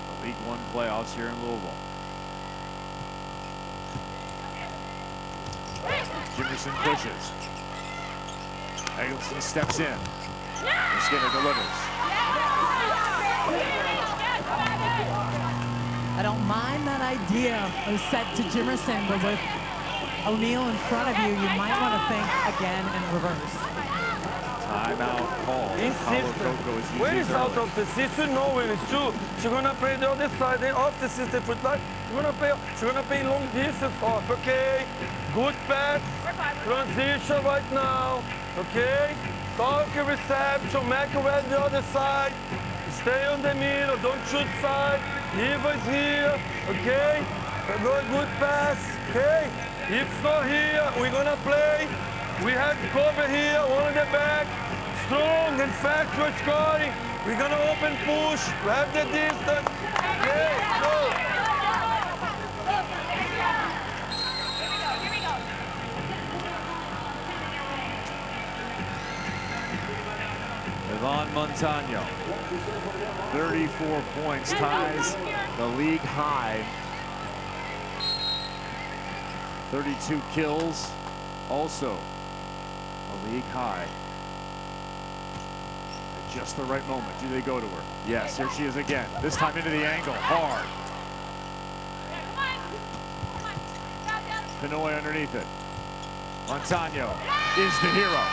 The League One playoffs here in Louisville. Jimerson pushes. Eggleston steps in. And Skinner delivers. I don't mind that idea of set to Jimerson, but with O'Neal in front of you, you might want to think again in reverse. Timeout call. Paulo Coco is When using it's out early. of the system, no when it's true. She's gonna play the other side, then off the system foot line. She's gonna play long distance off. Okay. Good pass. Transition right now. Okay. Talk reception. Make away the other side. Stay on the middle. Don't shoot side. Eva is here. Okay. Good pass. Okay. If it's not here, we're gonna play. We have cover here, one in the back. Strong and fast for scoring. We're gonna open push. We have the distance. Okay, go. Here we go. Yvonne Montano, 34 points, ties the league high. 32 kills, also a league high. At just the right moment, do they go to her? Yes, here she is again. This time into the angle, hard. Pinoy underneath it. Montano is the hero.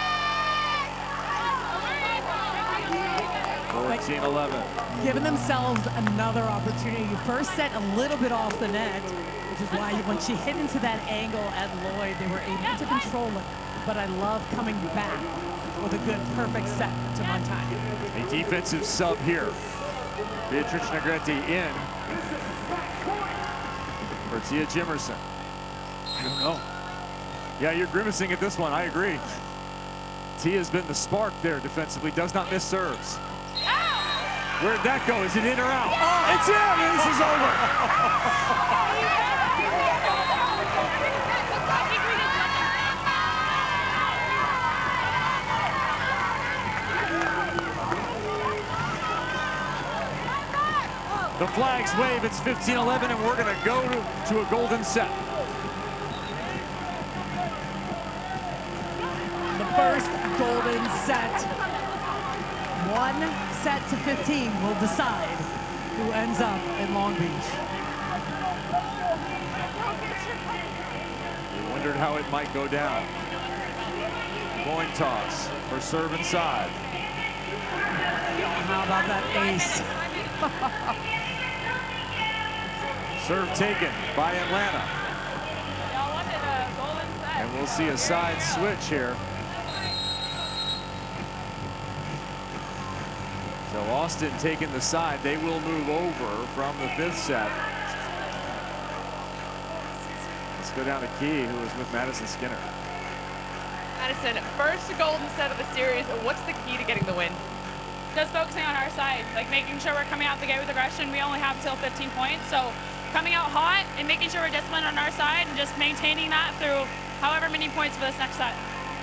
14-11. Giving themselves another opportunity. First set a little bit off the net, which is why when she hit into that angle at Lloyd, they were able to control it. But I love coming back with a good, perfect set to Montano. A defensive sub here. Beatrice Negrete in for Tia Jimerson. I don't know. Yeah, you're grimacing at this one. I agree. Tia's been the spark there defensively. Does not miss serves. Where'd that go? Is it in or out? Oh, it's in! This is over. The flags wave. It's 15-11, and we're going to go to a golden set. The first golden set. 1 set to 15 will decide who ends up in Long Beach. We wondered how it might go down. Coin toss for serve inside. How about that ace? Serve taken by Atlanta. Y'all wanted a golden set. And we'll see a side switch here. So Austin taking the side. They will move over from the 5th set. Let's go down to Key, who is with Madison Skinner. Madison, first golden set of the series. What's the key to getting the win? Just focusing on our side, like making sure we're coming out the gate with aggression. We only have till 15 points, so coming out hot and making sure we're disciplined on our side and just maintaining that through however many points for this next set.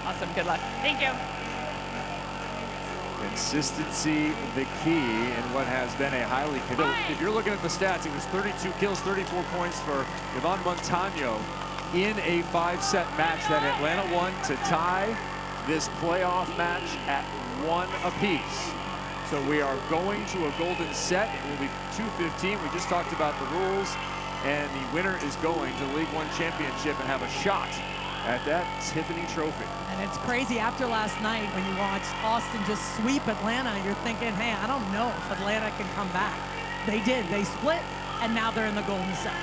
Awesome, good luck. Thank you. Consistency the key in what has been a highly... If you're looking at the stats, it was 32 kills, 34 points for Yvonne Montano in a 5-set match that Atlanta won to tie this playoff match at 1 apiece. So we are going to a golden set. It will be 2:15. We just talked about the rules, and the winner is going to the League One championship and have a shot at that Tiffany Trophy. And it's crazy after last night when you watch Austin just sweep Atlanta, you're thinking, hey, I don't know if Atlanta can come back. They did. They split, and now they're in the golden set.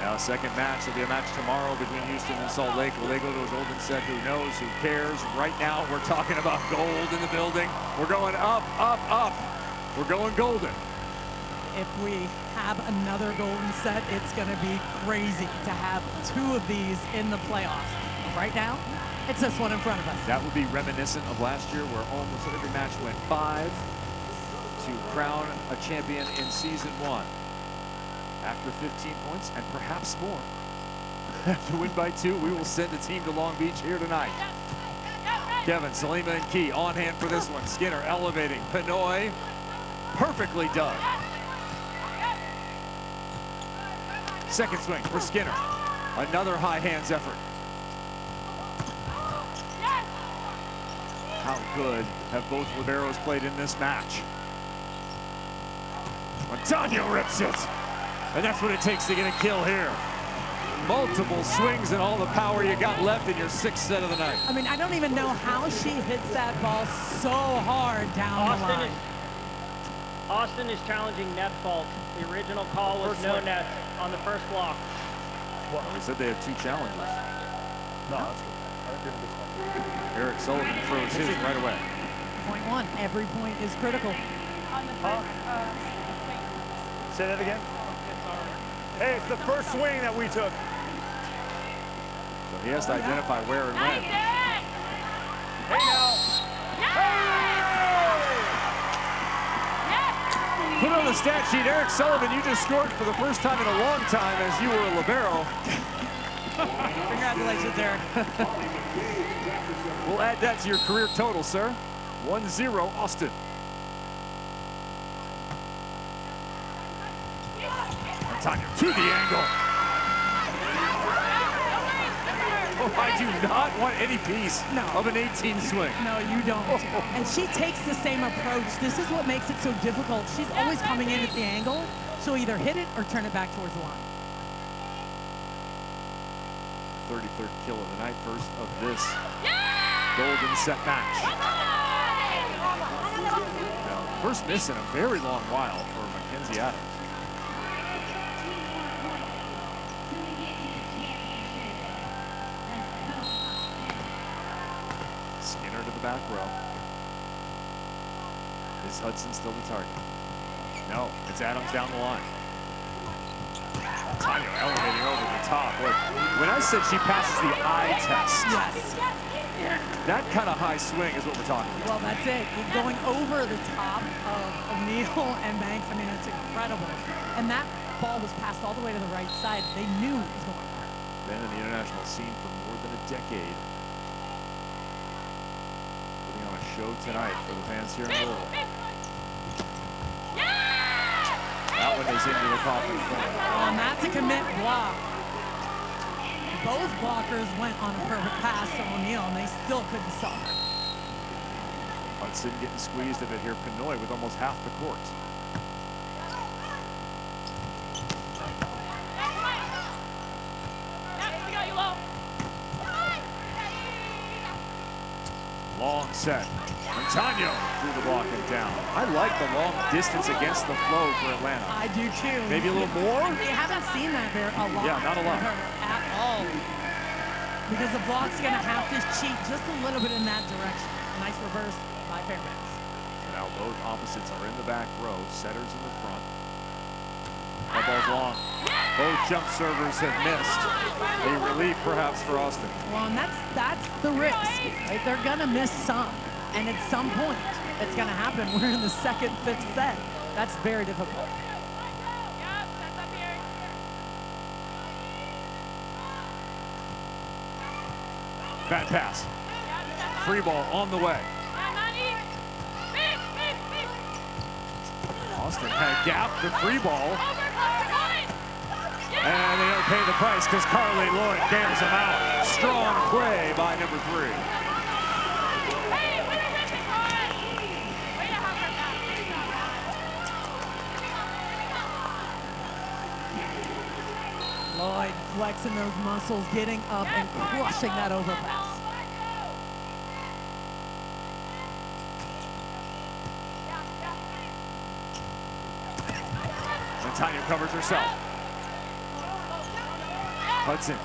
Now, second match, there'll be a match tomorrow between Houston and Salt Lake. Will they go to a golden set? Who knows? Who cares? Right now, we're talking about gold in the building. We're going up, up, up. We're going golden. If we have another golden set, it's going to be crazy to have 2 of these in the playoffs. Right now, it's this one in front of us. That would be reminiscent of last year, where almost every match went 5 to crown a champion in season 1. After 15 points and perhaps more. After win by 2, we will send a team to Long Beach here tonight. Kevin, Salima, and Key on hand for this one. Skinner elevating. Pinoy, perfectly done. Second swing for Skinner. Another high hands effort. How good have both liberos played in this match? Antonio rips it. And that's what it takes to get a kill here. Multiple swings and all the power you got left in your 6th set of the night. I mean, I don't even know how she hits that ball so hard down the line. Austin is challenging net fault. The original call was no net on the first block. Well, we said they have 2 challenges. No, that's good. I agree with this one. Eric Sullivan throws his right away. Point 1. Every point is critical. Huh? Say that again? Hey, it's the first swing that we took. So he has to identify where and when. Hey now. Put on the stat sheet, Eric Sullivan, you just scored for the first time in a long time as you were a libero. Congratulations, Eric. We'll add that to your career total, sir. 1-0 Austin. Tanya to the angle. Oh, I do not want any piece of an 18 swing. No, you don't. And she takes the same approach. This is what makes it so difficult. She's always coming in at the angle. She'll either hit it or turn it back towards the line. 33rd kill of the night, first of this golden set match. Now, first miss in a very long while for Mackenzie Adams. Skinner to the back row. Is Hudson still the target? No, it's Adams down the line. Tanya elevating over the top. Look, when I said she passes the eye test, Yes. that kind of high swing is what we're talking about. Well, that's it. You're going over the top of O'Neal and Banks. I mean, it's incredible. And that ball was passed all the way to the right side. They knew it was going there. Been in the international scene for more than a decade. Putting on a show tonight for the fans here in Louisville. That one is into the coffin corner. And that's a commit block. Both blockers went on a perfect pass to O'Neal, and they still couldn't stop her. Hudson getting squeezed a bit here. Pinoy with almost half the court. Long set. Montano through the block and down. I like the long distance against the flow for Atlanta. I do too. Maybe a little more? We haven't seen that a lot. Yeah, not a lot. Her at all. Because the block's going to have to cheat just a little bit in that direction. Nice reverse by Fairbanks. Now both opposites are in the back row. Setters in the front. That ball's long. Both jump servers have missed. A relief perhaps for Austin. Well, and that's the risk, right? They're gonna miss some, and at some point, it's gonna happen. We're in the 2nd, 5th set. That's very difficult. Bad pass. Free ball on the way. Austin had gapped the free ball. And they don't pay the price because Carly Lloyd bails him out. Strong play by number 3. Lloyd flexing those muscles, getting up and crushing that overpass. Montano covers herself. Hudson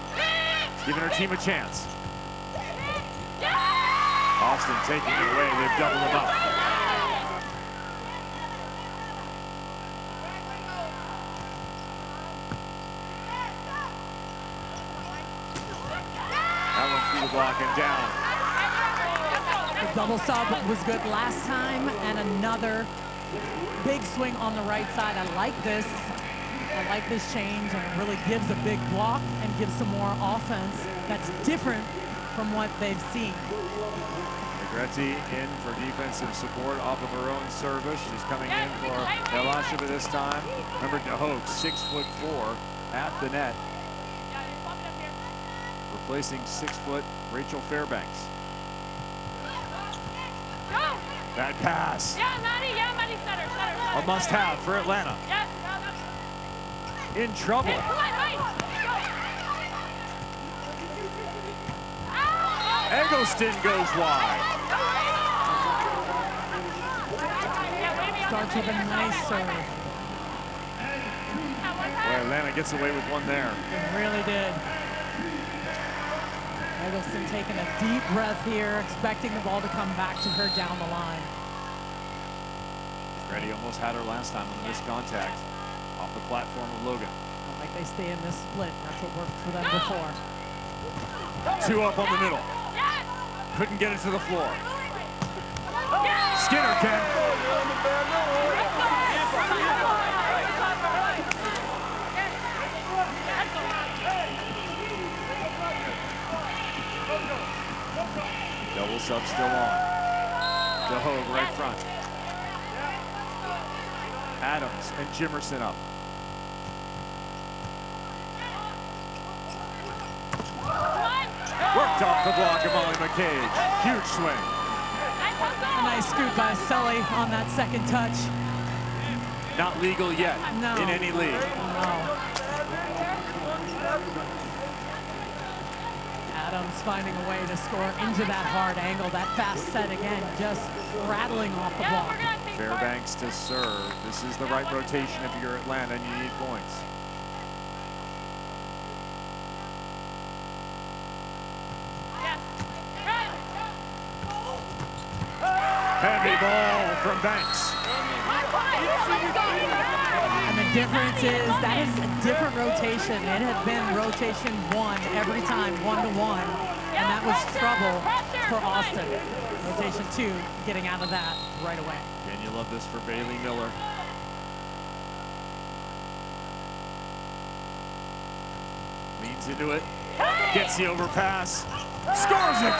giving her team a chance. Austin taking it away. They've doubled them up. That one through the block and down. The double sub was good last time, and another big swing on the right side. I like this. I like this change, and it really gives a big block and gives some more offense that's different from what they've seen. Negretti in for defensive support off of her own service. She's coming in for Elasheva this time. Remember, DeHoog, 6'4" at the net. Replacing 6' Rachel Fairbanks. Bad pass. Yeah, Maddie, set her. A must-have for Atlanta. Yes. In trouble. Hey, come on, right. Eggleston goes wide. Starts with a nice serve. Boy, Atlanta gets away with one there. It really did. Eggleston taking a deep breath here, expecting the ball to come back to her down the line. Reddy almost had her last time on the missed contact off the platform of Logan. Like they stay in this split. That's what worked for them before. 2 up on the middle. Couldn't get it to the floor. Skinner can. Double sub still on. DeHoog right front. Adams and Jimerson up. Worked off the block of Molly McCage. Huge swing. A nice scoop by Sully on that second touch. Not legal yet in any league. No. Adams finding a way to score into that hard angle. That fast set again, just rattling off the block. Fairbanks to serve. This is the right rotation if you're Atlanta and you need points. Heavy ball from Banks. And the difference is that is a different rotation. It had been rotation 1 every time, 1-to-1, and that was trouble for Austin. Rotation 2, getting out of that right away. And you love this for Bailey Miller. Leans into it, gets the overpass, scores it.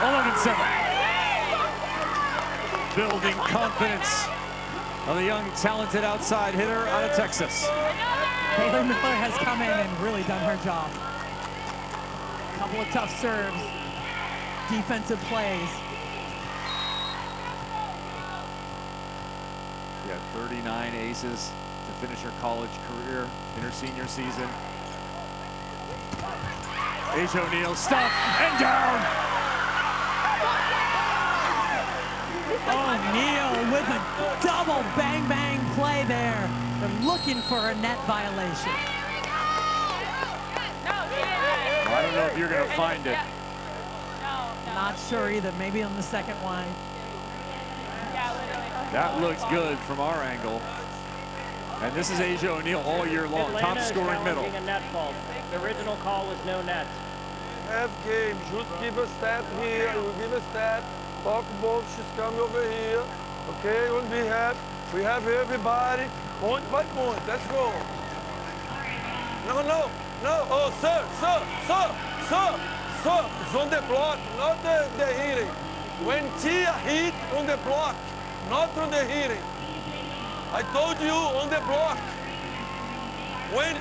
11-7. Building confidence of the young, talented outside hitter out of Texas. Bailey Miller has come in and really done her job. A couple of tough serves, defensive plays. She had 39 aces to finish her college career in her senior season. Asia O'Neal stuffed and down. O'Neal with a double bang-bang play there. They're looking for a net violation. Well, I don't know if you're going to find it. Not sure either. Maybe on the second one. That looks good from our angle. And this is Asia O'Neal all year long, top scoring middle. A net fault. The original call was no net. Have game, just give a step here, you give a step. Talk both, she's coming over here. Okay, on behalf, we have everybody. Point by point, let's go. No. Oh, sir. It's on the block, not the hitting. When Tia hit on the block, not on the hitting. I told you on the block. When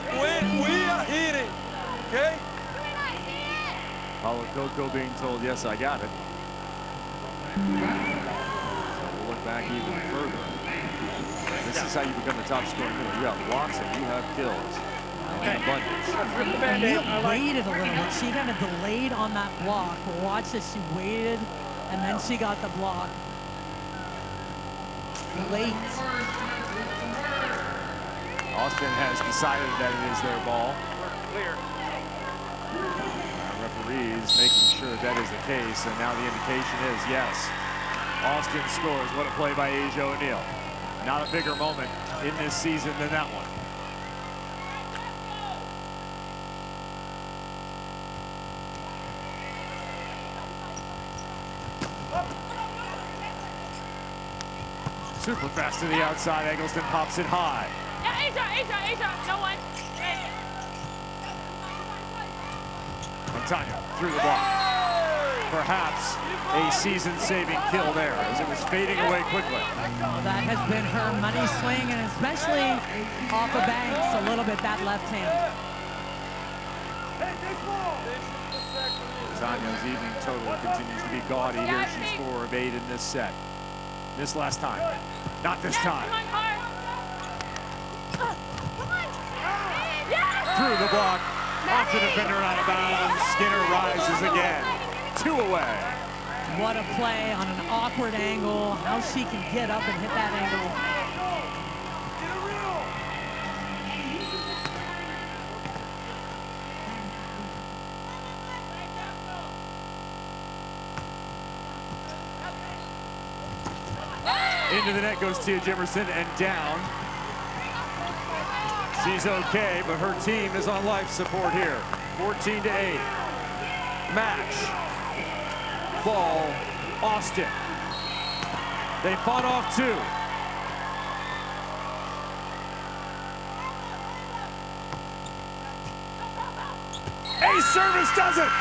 we are hitting, okay? Paulo Coco being told, yes, I got it. So we'll look back even further. This is how you become the top scorer middle. You have blocks and you have kills. And in abundance. O'Neal waited a little bit. She kind of delayed on that block. Watch this, she waited, and then she got the block. Late. Austin has decided that it is their ball. Clear. Referees making sure that is the case, and now the indication is yes. Austin scores. What a play by Asia O'Neal. Not a bigger moment in this season than that one. Super fast to the outside. Eggleston pops it high. Yeah, Asia, no one. Hey. Montano through the block. Perhaps a season-saving kill there as it was fading away quickly. That has been her money swing, and especially off of Banks, a little bit that left hand. Tanya's evening total continues to be gaudy here. She's 4 of 8 in this set. This last time. Not this time. Through the block. Off the defender and out of bounds. Skinner rises again. 2 away. What a play on an awkward angle. How she can get up and hit that angle. Into the net goes Tia Jimerson and down. She's okay, but her team is on life support here. 14-8. Match. Ball. Austin. They fought off 2. A service does it.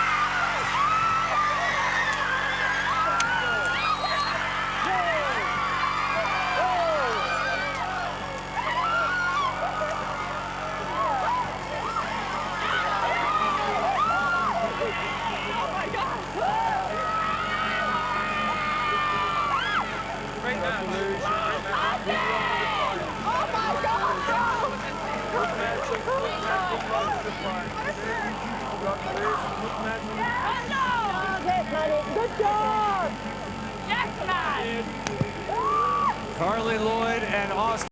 Good job! Yes, Matt! Carly Lloyd and Austin.